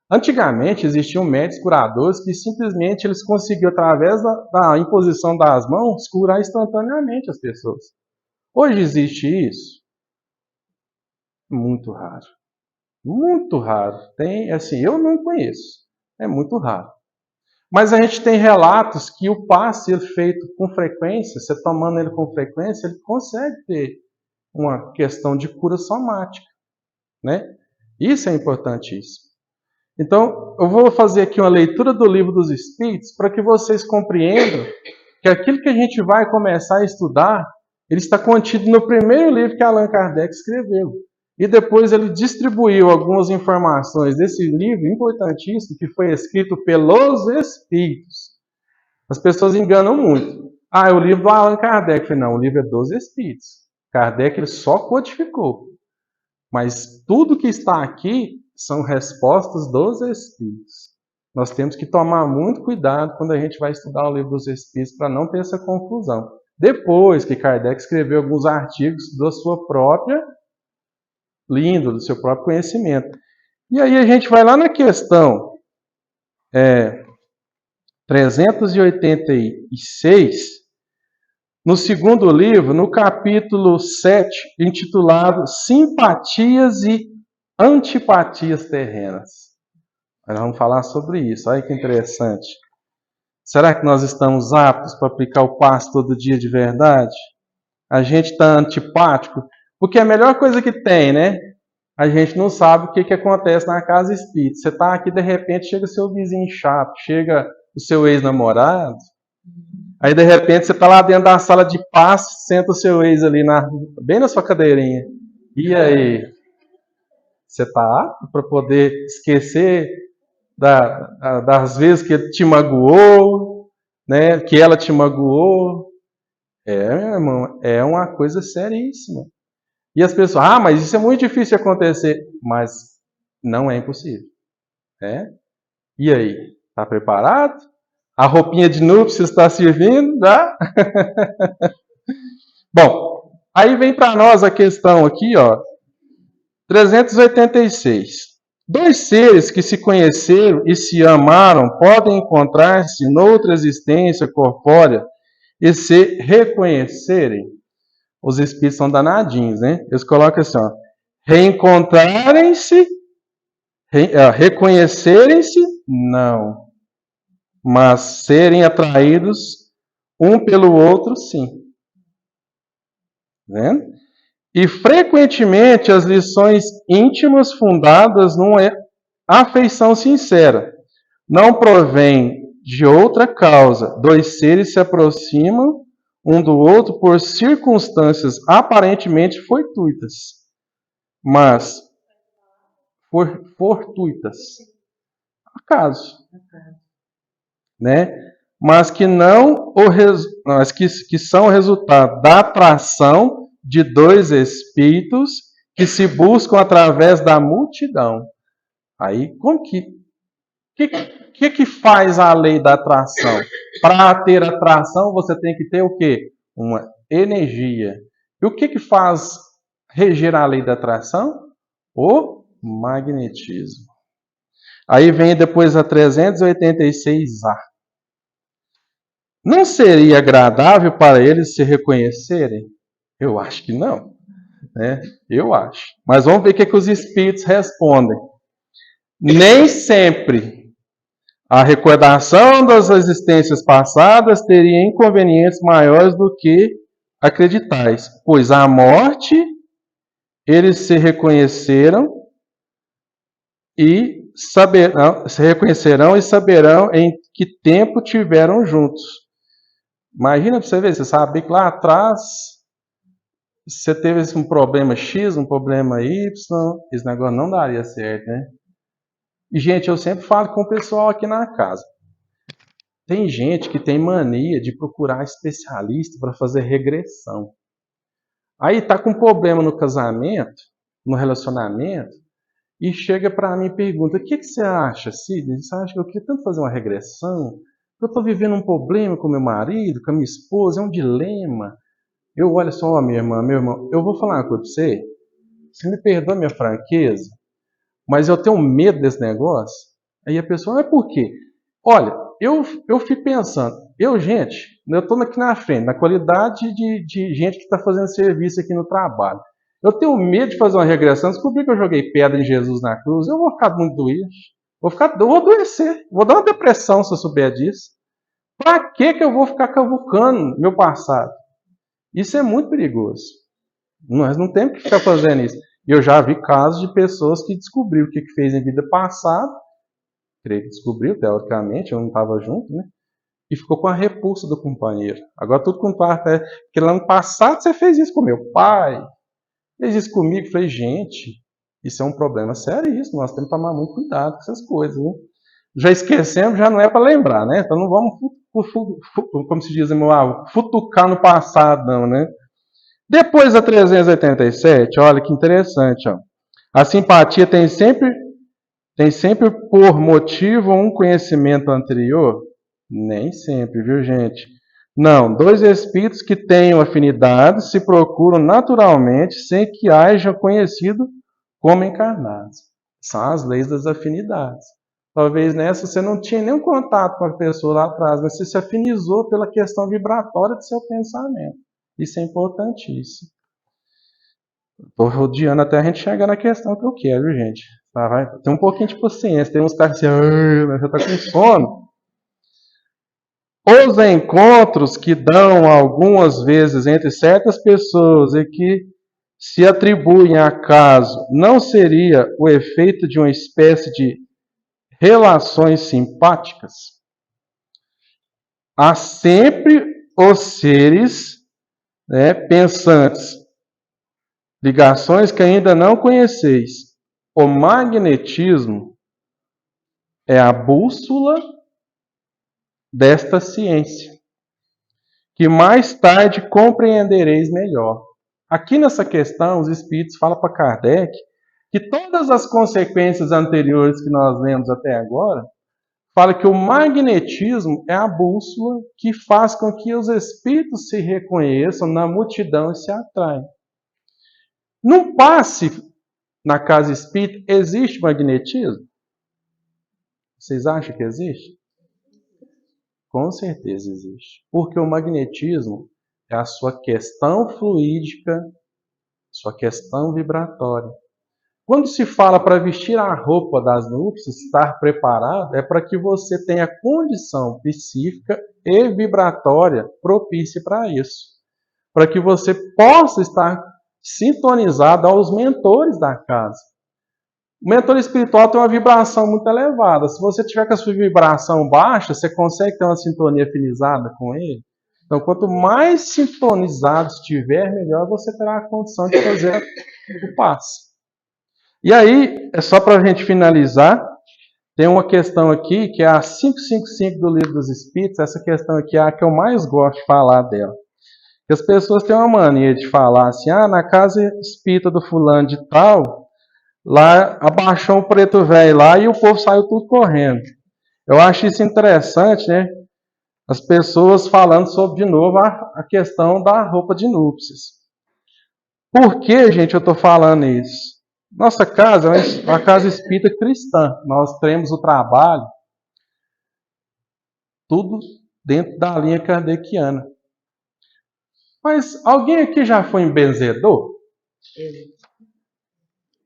Antigamente existiam médicos curadores que simplesmente eles conseguiam, através da imposição das mãos, curar instantaneamente as pessoas. Hoje existe isso? Muito raro. Muito raro. Tem, assim, eu não conheço. É muito raro. Mas a gente tem relatos que o passe ele feito com frequência, você tomando ele com frequência, ele consegue ter uma questão de cura somática, né? Isso é importantíssimo. Então, eu vou fazer aqui uma leitura do Livro dos Espíritos para que vocês compreendam que aquilo que a gente vai começar a estudar, ele está contido no primeiro livro que Allan Kardec escreveu. E depois ele distribuiu algumas informações desse livro importantíssimo que foi escrito pelos Espíritos. As pessoas enganam muito. É o livro do Allan Kardec. Eu falei, não, o livro é dos Espíritos. Kardec ele só codificou. Mas tudo que está aqui são respostas dos Espíritos. Nós temos que tomar muito cuidado quando a gente vai estudar o livro dos Espíritos para não ter essa confusão. Depois que Kardec escreveu alguns artigos da sua própria língua, do seu próprio conhecimento. E aí a gente vai lá na questão 386, no segundo livro, no capítulo 7, intitulado Simpatias e Antipatias Terrenas. Nós vamos falar sobre isso. Olha que interessante. Será que nós estamos aptos para aplicar o passe todo dia de verdade? A gente está antipático? Porque a melhor coisa que tem, né? A gente não sabe o que acontece na casa espírita. Você está aqui, de repente, chega seu vizinho chato, chega o seu ex-namorado. Aí, de repente, você está lá dentro da sala de passe, senta o seu ex ali, bem na sua cadeirinha. E aí? Você está apto para poder esquecer das vezes que ele te magoou, né? Que ela te magoou? Meu irmão, é uma coisa seríssima. E as pessoas, mas isso é muito difícil de acontecer. Mas não é impossível. E aí? Está preparado? A roupinha de núpcias está servindo? Tá? Bom, aí vem para nós a questão aqui, ó, 386. Dois seres que se conheceram e se amaram podem encontrar-se noutra existência corpórea e se reconhecerem. Os espíritos são danadinhos, né? Eles colocam assim, ó, reencontrarem-se, reconhecerem-se, não. Mas serem atraídos um pelo outro, sim. Vendo? E frequentemente as lições íntimas fundadas numa afeição sincera não provém de outra causa. Dois seres se aproximam um do outro por circunstâncias aparentemente fortuitas, mas fortuitas, acaso, né? Mas que não mas que são o resultado da atração de dois espíritos que se buscam através da multidão. Aí, como que faz a lei da atração? Para ter atração, você tem que ter o quê? Uma energia. E o que faz reger a lei da atração? O magnetismo. Aí vem depois a 386A. Não seria agradável para eles se reconhecerem? Eu acho que não, né? Eu acho. Mas vamos ver o que os espíritos respondem. Nem sempre a recordação das existências passadas teria inconvenientes maiores do que acreditais, pois à morte eles se reconhecerão e saberão em que tempo tiveram juntos. Imagina para você ver, você sabe que lá atrás você teve um problema X, um problema Y, esse negócio não daria certo, né? E, gente, eu sempre falo com o pessoal aqui na casa. Tem gente que tem mania de procurar especialista para fazer regressão. Aí tá com problema no casamento, no relacionamento, e chega para mim e pergunta: o que você acha, Sidney? Você acha que eu queria tanto fazer uma regressão? Eu estou vivendo um problema com meu marido, com a minha esposa, é um dilema. Eu olho só, minha irmã, meu irmão, eu vou falar uma coisa para você. Você me perdoa a minha franqueza, mas eu tenho medo desse negócio. Aí a pessoa, mas por quê? Olha, eu fico pensando, gente, eu estou aqui na frente, na qualidade de gente que está fazendo serviço aqui no trabalho. Eu tenho medo de fazer uma regressão, descobrir que eu joguei pedra em Jesus na cruz, eu vou ficar muito doído, eu vou adoecer, vou dar uma depressão se eu souber disso. Para que eu vou ficar cavucando meu passado? Isso é muito perigoso. Nós não temos que ficar fazendo isso. E eu já vi casos de pessoas que descobriram o que fez em vida passada, creio que descobriu, teoricamente, eu não estava junto, né? E ficou com a repulsa do companheiro. Agora tudo com parte, porque lá no passado você fez isso com meu pai, fez isso comigo. Eu falei, gente, isso é um problema sério, isso. Nós temos que tomar muito cuidado com essas coisas, né? Já esquecemos, já não é para lembrar, né? Então não vamos, como se diz, futucar no passado, não, né? Depois da 387, olha que interessante, ó. A simpatia tem sempre por motivo um conhecimento anterior? Nem sempre, viu, gente? Não, dois espíritos que tenham afinidade se procuram naturalmente sem que hajam conhecido como encarnados. São as leis das afinidades. Talvez nessa você não tinha nenhum contato com a pessoa lá atrás, mas você se afinizou pela questão vibratória do seu pensamento. Isso é importantíssimo. Estou rodeando até a gente chegar na questão que eu quero, gente. Tá, vai? Tem um pouquinho de paciência. Tem uns caras assim, você está com sono. Os encontros que dão algumas vezes entre certas pessoas e que se atribuem a acaso, não seria o efeito de uma espécie de relações simpáticas? Há sempre os seres, né, pensantes, ligações que ainda não conheceis. O magnetismo é a bússola desta ciência, que mais tarde compreendereis melhor. Aqui nessa questão, os espíritos falam para Kardec que todas as consequências anteriores que nós lemos até agora, fala que o magnetismo é a bússola que faz com que os espíritos se reconheçam na multidão e se atraem. Num passe na casa espírita, existe magnetismo? Vocês acham que existe? Com certeza existe. Porque o magnetismo é a sua questão fluídica, sua questão vibratória. Quando se fala para vestir a roupa das núpcias, estar preparado, é para que você tenha condição psíquica e vibratória propícia para isso. Para que você possa estar sintonizado aos mentores da casa. O mentor espiritual tem uma vibração muito elevada. Se você tiver com a sua vibração baixa, você consegue ter uma sintonia afinizada com ele? Então, quanto mais sintonizado estiver, melhor você terá a condição de fazer o passe. E aí, é só para a gente finalizar, tem uma questão aqui, que é a 555 do Livro dos Espíritos. Essa questão aqui é a que eu mais gosto de falar dela. Porque as pessoas têm uma mania de falar assim, na casa espírita do fulano de tal, lá abaixou um preto velho lá e o povo saiu tudo correndo. Eu acho isso interessante, né? As pessoas falando sobre, de novo, a questão da roupa de núpcias. Por que, gente, eu estou falando isso? Nossa casa é uma casa espírita cristã. Nós temos o trabalho, tudo dentro da linha kardeciana. Mas alguém aqui já foi em benzedor?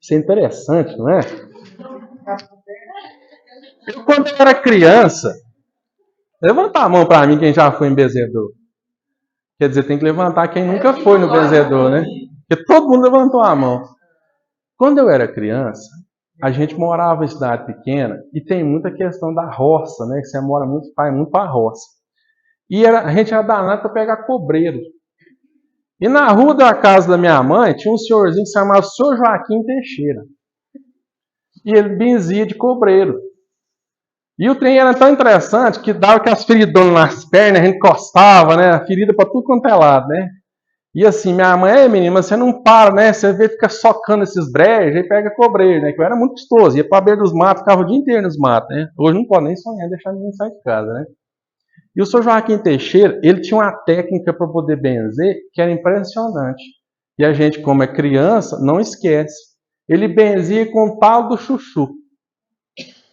Isso é interessante, não é? Eu, quando eu era criança, levanta a mão para mim quem já foi em benzedor. Quer dizer, tem que levantar quem nunca foi no benzedor, né? Porque todo mundo levantou a mão. Quando eu era criança, a gente morava em cidade pequena e tem muita questão da roça, né? Que você mora muito, vai muito para a roça. E a gente era danado para pegar cobreiro. E na rua da casa da minha mãe tinha um senhorzinho que se chamava Sr. Joaquim Teixeira. E ele benzia de cobreiro. E o trem era tão interessante que dava aquelas feridonas nas pernas, a gente encostava, né? Ferida para tudo quanto é lado, né? E assim, minha mãe, menina, mas você não para, né? Você vê, fica socando esses brejos, aí pega cobreiro, né? Que eu era muito gostoso, ia para a beira dos matos, ficava o dia inteiro nos matos, né? Hoje não pode nem sonhar deixar ninguém sair de casa, né? E o Sr. Joaquim Teixeira, ele tinha uma técnica para poder benzer que era impressionante. E a gente, como é criança, não esquece. Ele benzia com o tal do chuchu.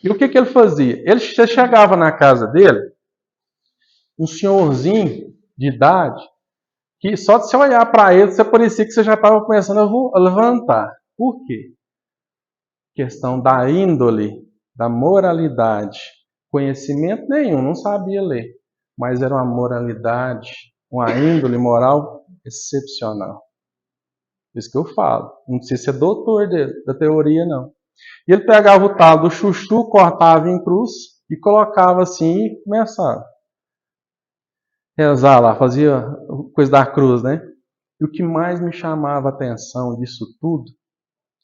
E o que ele fazia? Você chegava na casa dele, um senhorzinho de idade, que só de você olhar para ele, você parecia que você já estava começando a levantar. Por quê? Questão da índole, da moralidade. Conhecimento nenhum, não sabia ler. Mas era uma moralidade, uma índole moral excepcional. Isso que eu falo. Não precisa ser doutor da teoria, não. E ele pegava o tal do chuchu, cortava em cruz e colocava assim e começava a rezar lá, fazia coisa da cruz, né? E o que mais me chamava a atenção disso tudo,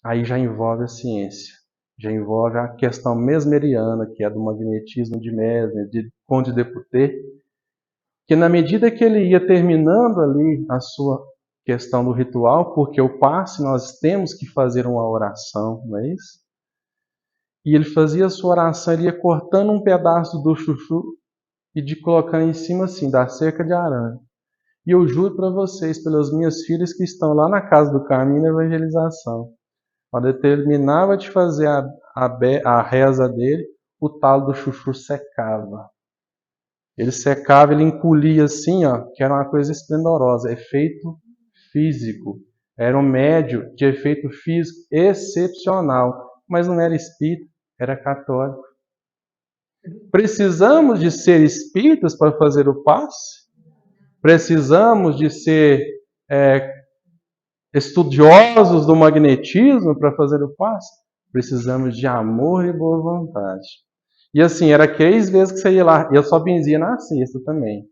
aí já envolve a ciência. Já envolve a questão mesmeriana, que é do magnetismo de Mesmer, de Conde de Putet, que na medida que ele ia terminando ali a sua questão do ritual, porque o passe nós temos que fazer uma oração, não é isso? E ele fazia a sua oração, ele ia cortando um pedaço do chuchu e de colocando em cima assim, da cerca de arame. E eu juro para vocês, pelas minhas filhas que estão lá na casa do caminho da evangelização, quando ele terminava de fazer a reza dele, o talo do chuchu secava. Ele secava, ele encolhia assim, ó, que era uma coisa esplendorosa, efeito físico. Era um médio de efeito físico excepcional, mas não era espírita, era católico. Precisamos de ser espíritas para fazer o passe? Precisamos de ser estudiosos do magnetismo para fazer o passe? Precisamos de amor e boa vontade. E assim, era 3 vezes que você ia lá. Eu só benzia na sexta também.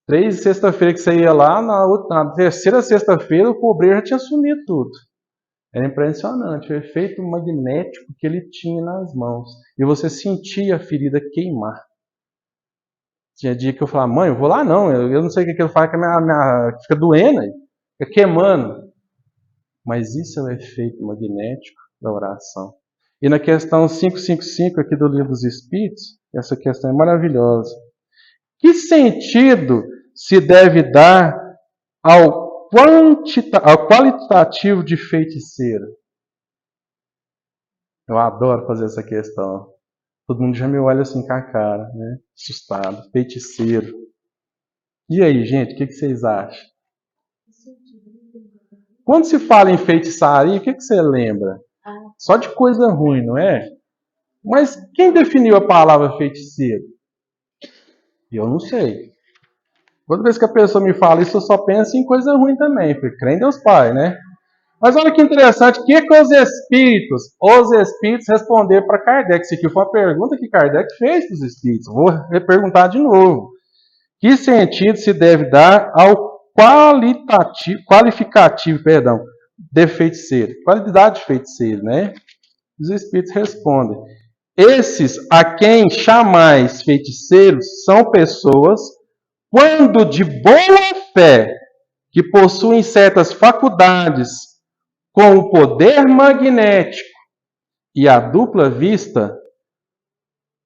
3 sexta-feira que você ia lá, na terceira sexta-feira o cobreiro já tinha sumido tudo. Era impressionante o efeito magnético que ele tinha nas mãos. E você sentia a ferida queimar. Tinha dia que eu falava, mãe, eu vou lá não, eu não sei o que ele faz, que fica doendo, fica queimando. Mas isso é o efeito magnético da oração. E na questão 555 aqui do Livro dos Espíritos, essa questão é maravilhosa. Que sentido se deve dar ao qualitativo de feiticeira? Eu adoro fazer essa questão. Todo mundo já me olha assim com a cara, né? Assustado. Feiticeiro. E aí, gente, o que vocês acham? Quando se fala em feitiçaria, o que você lembra? Só de coisa ruim, não é? Mas quem definiu a palavra feiticeiro? Eu não sei. Toda vez que a pessoa me fala isso, eu só penso em coisa ruim também, porque crê em Deus Pai, né? Mas olha que interessante, o que os espíritos responderam para Kardec? Isso aqui foi uma pergunta que Kardec fez para os espíritos. Vou perguntar de novo. Que sentido se deve dar ao qualificativo de feiticeiro? Qualidade de feiticeiro, né? Os espíritos respondem. Esses a quem chamais feiticeiros são pessoas, quando de boa fé, que possuem certas faculdades com o poder magnético e a dupla vista,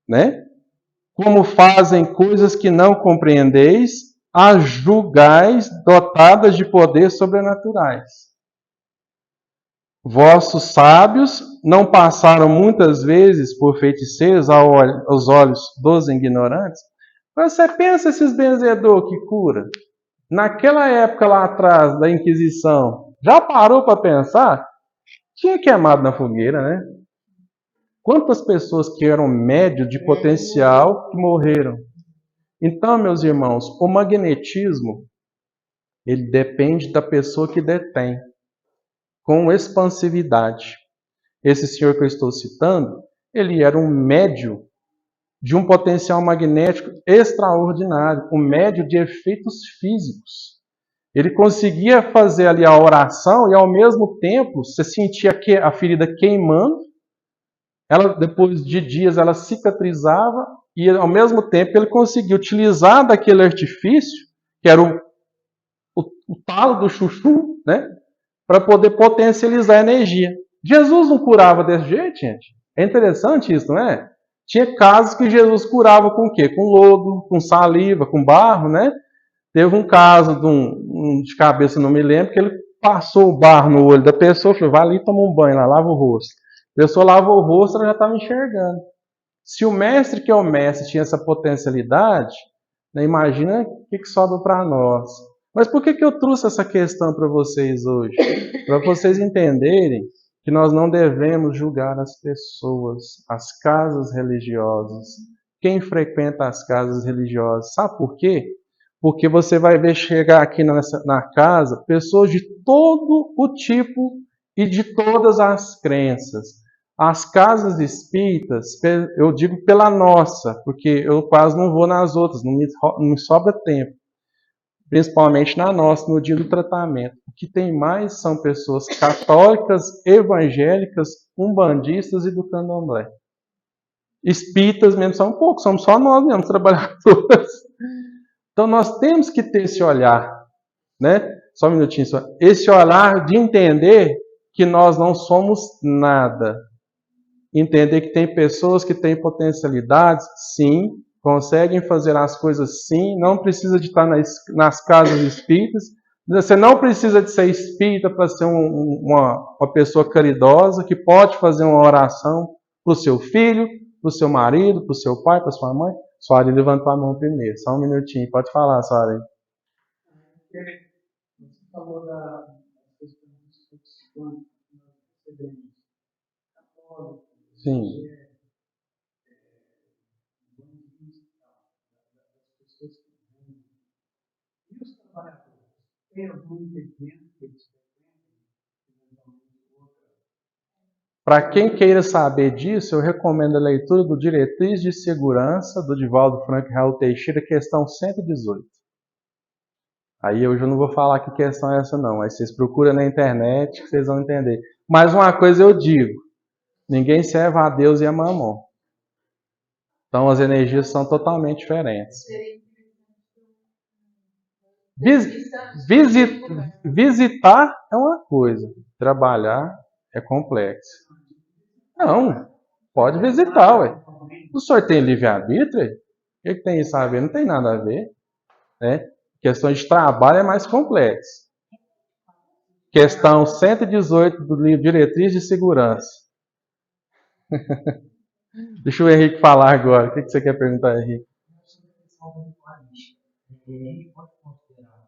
né? Como fazem coisas que não compreendeis, a julgais dotadas de poder sobrenaturais. Vossos sábios não passaram muitas vezes por feiticeiros aos olhos dos ignorantes? Mas você pensa esses benzedor que cura? Naquela época lá atrás da Inquisição, já parou para pensar? Tinha queimado na fogueira, né? Quantas pessoas que eram médio de potencial que morreram? Então, meus irmãos, o magnetismo, ele depende da pessoa que detém, com expansividade. Esse senhor que eu estou citando, ele era um médio de um potencial magnético extraordinário, um médio de efeitos físicos. Ele conseguia fazer ali a oração e ao mesmo tempo você sentia a ferida queimando, ela depois de dias ela cicatrizava e ao mesmo tempo ele conseguia utilizar daquele artifício, que era o talo do chuchu, né, para poder potencializar a energia. Jesus não curava desse jeito, gente? É interessante isso, não é? Tinha casos que Jesus curava com o quê? Com lodo, com saliva, com barro, né? Teve um caso de cabeça, não me lembro, que ele passou o barro no olho da pessoa, falou, vai ali e toma um banho lá, lava o rosto. A pessoa lavou o rosto, ela já estava enxergando. Se o mestre, que é o mestre, tinha essa potencialidade, né, imagina o que sobra para nós. Mas por que eu trouxe essa questão para vocês hoje? Para vocês entenderem que nós não devemos julgar as pessoas, as casas religiosas, quem frequenta as casas religiosas. Sabe por quê? Porque você vai ver chegar aqui na casa pessoas de todo o tipo e de todas as crenças. As casas espíritas, eu digo pela nossa, porque eu quase não vou nas outras, não me sobra tempo. Principalmente na nossa, no dia do tratamento. O que tem mais são pessoas católicas, evangélicas, umbandistas e do candomblé. Espíritas mesmo são poucos, somos só nós mesmos, trabalhadores. Então nós temos que ter esse olhar, né? Só um minutinho só. Esse olhar de entender que nós não somos nada. Entender que tem pessoas que têm potencialidades, sim, conseguem fazer as coisas sim, não precisa de estar nas casas espíritas, você não precisa de ser espírita para ser uma pessoa caridosa, que pode fazer uma oração para o seu filho, para o seu marido, para o seu pai, para sua mãe. Soare levantou a mão primeiro, só um minutinho, pode falar, Soare. Você falou da questão dos participantes que nós recebemos. Católicos, Sim. das pessoas que vendem. E os trabalhadores? Tem algum impedimento que eles Para quem queira saber disso, eu recomendo a leitura do Diretriz de Segurança, do Divaldo Franco e Raul Teixeira, questão 118. Aí hoje eu não vou falar que questão é essa não, aí vocês procuram na internet que vocês vão entender. Mas uma coisa eu digo, ninguém serve a Deus e a Mamon. Então as energias são totalmente diferentes. Visitar é uma coisa, trabalhar é complexo. Não, pode visitar, ué. O senhor tem livre-arbítrio? O que tem isso a ver? Não tem nada a ver. Né? Questão de trabalho é mais complexo. Questão 118 do livro Diretriz de Segurança. Deixa o Henrique falar agora. O que você quer perguntar, Henrique? Ele pode considerar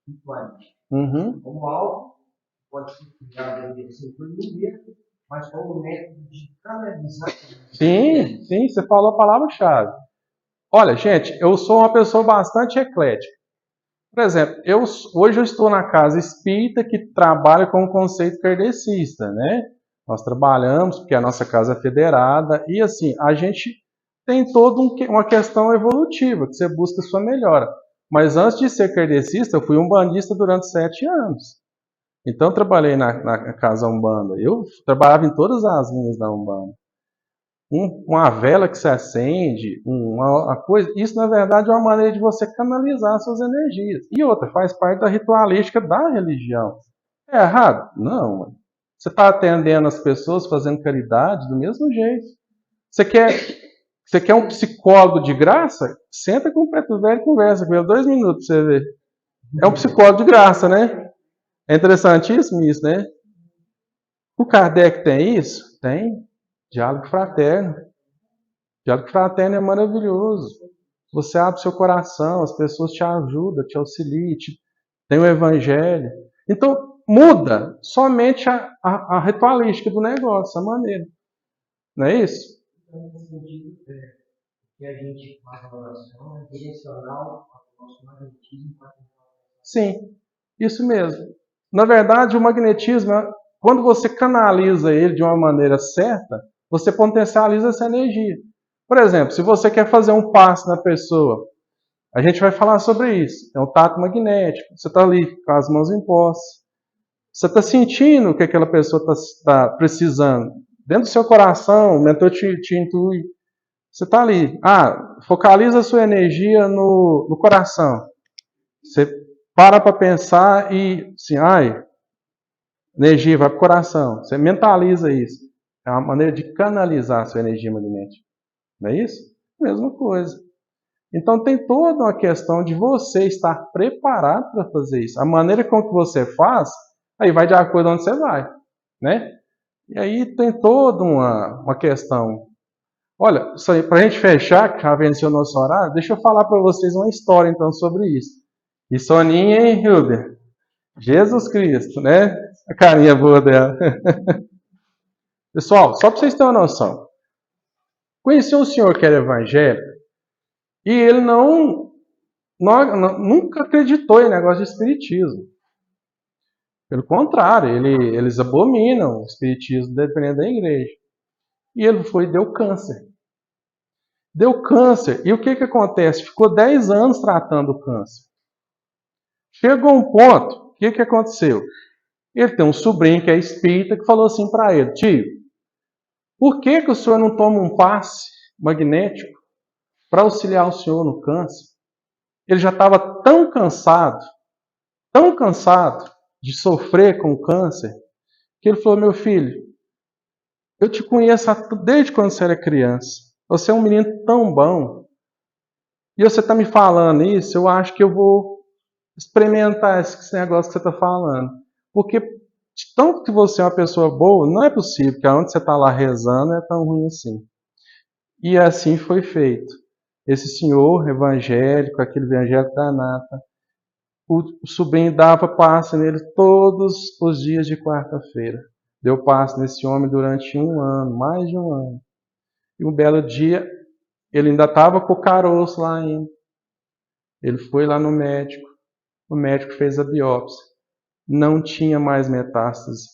ritualístico Uhum. como algo que pode ser criado dentro do mesmo, mas como método de canalizar. Sim, você falou a palavra-chave. Olha, gente, eu sou uma pessoa bastante eclética. Por exemplo, hoje eu estou na casa espírita que trabalha com o conceito kardecista, né? Nós trabalhamos porque a nossa casa é federada e assim, a gente tem toda uma questão evolutiva, que você busca sua melhora. Mas antes de ser kardecista, eu fui umbandista durante 7 anos. Então eu trabalhei na casa Umbanda. Eu trabalhava em todas as linhas da Umbanda. Uma vela que se acende, uma coisa. Isso, na verdade, é uma maneira de você canalizar suas energias. E outra, faz parte da ritualística da religião. É errado? Não, mano. Você está atendendo as pessoas, fazendo caridade do mesmo jeito. Você quer um psicólogo de graça? Senta com o preto velho e conversa com ele 2 minutos pra você ver. É um psicólogo de graça, né? É interessantíssimo isso, né? O Kardec tem isso? Tem. Diálogo fraterno. Diálogo fraterno é maravilhoso. Você abre seu coração, as pessoas te ajudam, te auxiliam, tem o evangelho. Então, muda somente a ritualística do negócio, a maneira. Não é isso? Então, nesse sentido, que a gente faz a oração é direcional ao nosso magnetismo para Sim, isso mesmo. Na verdade, o magnetismo, quando você canaliza ele de uma maneira certa, você potencializa essa energia. Por exemplo, se você quer fazer um passe na pessoa, a gente vai falar sobre isso. É um tato magnético. Você está ali com as mãos em posse. Você está sentindo o que aquela pessoa está precisando. Dentro do seu coração, o mentor te intui. Você está ali. Focaliza a sua energia no coração. Você para pensar e, assim, energia vai para o coração. Você mentaliza isso. É uma maneira de canalizar a sua energia magnética. Não é isso? Mesma coisa. Então tem toda uma questão de você estar preparado para fazer isso. A maneira com que você faz, aí vai de acordo com onde você vai, né? E aí tem toda uma questão. Olha, para a gente fechar, que já venceu o nosso horário, deixa eu falar para vocês uma história então sobre isso. E Soninha, hein, Hilber? Jesus Cristo, né? A carinha boa dela. Pessoal, só para vocês terem uma noção. Conheci um senhor que era evangélico e ele nunca acreditou em negócio de espiritismo. Pelo contrário, eles abominam o espiritismo dependendo da igreja. E ele foi e deu câncer. Deu câncer. E o que acontece? Ficou 10 anos tratando o câncer. Chegou um ponto, o que aconteceu? Ele tem um sobrinho que é espírita que falou assim para ele: tio, por que o senhor não toma um passe magnético para auxiliar o senhor no câncer? Ele já estava tão cansado de sofrer com o câncer, que ele falou: meu filho, eu te conheço desde quando você era criança. Você é um menino tão bom. E você está me falando isso, eu acho que eu vou experimentar esse negócio que você está falando. Porque, de tanto que você é uma pessoa boa, não é possível que aonde você está lá rezando é tão ruim assim. E assim foi feito. Esse senhor evangélico, aquele evangélico da nata, o sobrinho dava passe nele todos os dias de quarta-feira. Deu passe nesse homem durante 1 ano, mais de 1 ano. E um belo dia, ele ainda estava com o caroço lá ainda. Ele foi lá no médico, o médico fez a biópsia. Não tinha mais metástase.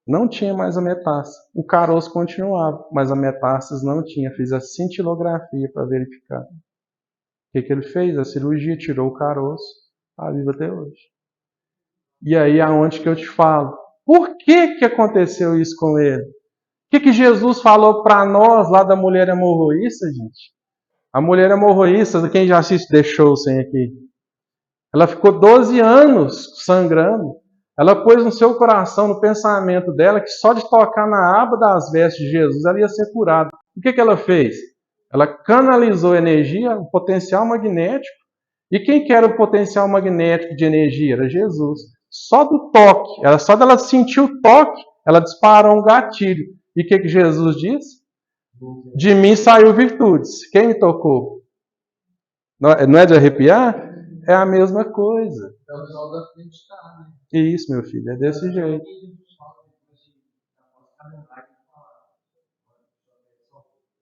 Não tinha mais a metástase. O caroço continuava, mas a metástase não tinha. Fiz a cintilografia para verificar. O que ele fez? A cirurgia tirou o caroço, está vivo até hoje. E aí aonde que eu te falo? Por que aconteceu isso com ele? O que Jesus falou para nós lá da mulher hemorroísta, gente? A mulher hemorroísta, quem já assiste The Show sem aqui? Ela ficou 12 anos sangrando. Ela pôs no seu coração, no pensamento dela, que só de tocar na aba das vestes de Jesus ela ia ser curada. O que ela fez? Ela canalizou energia, o potencial magnético. E quem que era o potencial magnético de energia? Era Jesus. Só do toque, só dela sentir o toque, ela disparou um gatilho. E o que Jesus disse? De mim saiu virtudes. Quem me tocou? Não é de arrepiar? É a mesma coisa. É o sol da frente está, né? Isso, meu filho, é desse jeito.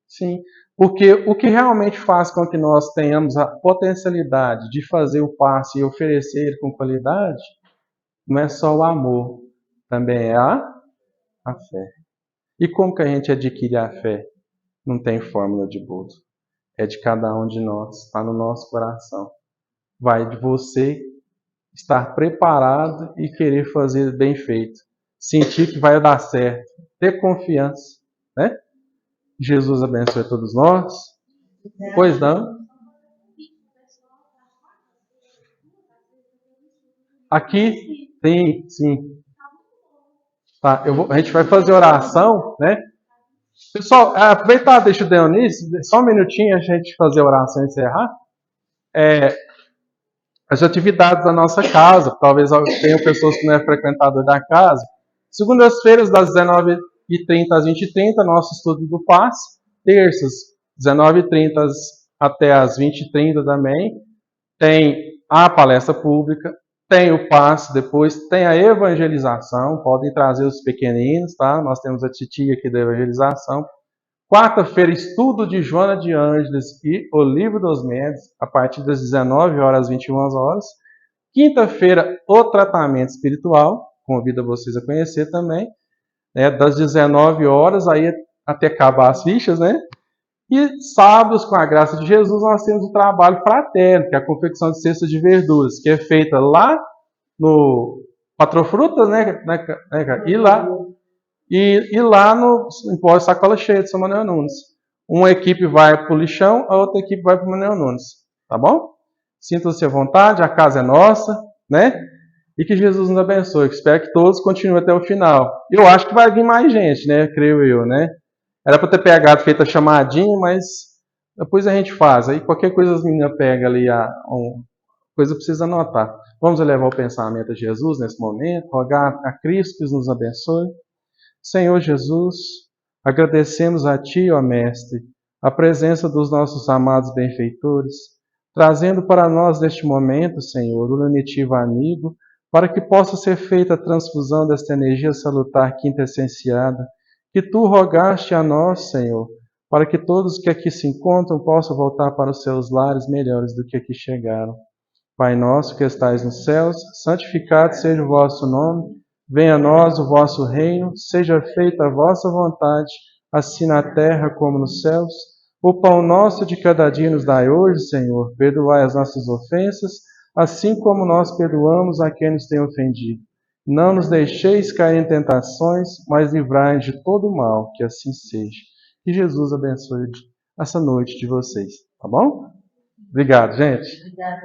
Sim, porque o que realmente faz com que nós tenhamos a potencialidade de fazer o passe e oferecer ele com qualidade, não é só o amor, também é a fé. E como que a gente adquire a fé? Não tem fórmula de bolo. É de cada um de nós, está no nosso coração. Vai de você estar preparado e querer fazer bem feito. Sentir que vai dar certo. Ter confiança, né? Jesus abençoe todos nós. Pois não? Aqui, sim. Tá, a gente vai fazer oração, né? Pessoal, aproveitar, deixa o Dionísio, só um minutinho a gente fazer a oração e encerrar. as atividades da nossa casa. Talvez tenham pessoas que não é frequentador da casa. Segundas-feiras, das 19h30 às 20h30, nosso estudo do passe. Terças, 19h30 até às 20h30 também. Tem a palestra pública, tem o passe, depois tem a evangelização. Podem trazer os pequeninos, tá? Nós temos a titia aqui da evangelização. Quarta-feira, estudo de Joana de Ângeles e o Livro dos Médiuns, a partir das 19h às 21h. Quinta-feira, o tratamento espiritual, convido vocês a conhecer também, né, das 19h aí até acabar as fichas, né? E sábados, com a graça de Jesus, nós temos o trabalho fraterno, que é a confecção de cestas de verduras, que é feita lá no Patrofrutas, né? E lá no Empório Sacola Cheia de São Manuel Nunes. Uma equipe vai para o lixão, a outra equipe vai para o Manuel Nunes. Tá bom? Sintam-se à vontade, a casa é nossa, né? E que Jesus nos abençoe. Espero que todos continuem até o final. Eu acho que vai vir mais gente, né? Creio eu, né? Era para ter pegado, feito a chamadinha, mas depois a gente faz. Aí qualquer coisa as meninas pegam ali, coisa precisa anotar. Vamos elevar o pensamento a Jesus nesse momento, rogar a Cristo que nos abençoe. Senhor Jesus, agradecemos a Ti, ó Mestre, a presença dos nossos amados benfeitores, trazendo para nós neste momento, Senhor, o lenitivo amigo, para que possa ser feita a transfusão desta energia salutar quintessenciada, que Tu rogaste a nós, Senhor, para que todos que aqui se encontram possam voltar para os seus lares melhores do que aqui chegaram. Pai nosso que estais nos céus, santificado seja o vosso nome, venha a nós o vosso reino, seja feita a vossa vontade, assim na terra como nos céus. O pão nosso de cada dia nos dai hoje, Senhor, perdoai as nossas ofensas, assim como nós perdoamos a quem nos tem ofendido. Não nos deixeis cair em tentações, mas livrai-nos de todo o mal, que assim seja. Que Jesus abençoe essa noite de vocês, tá bom? Obrigado, gente. Obrigada.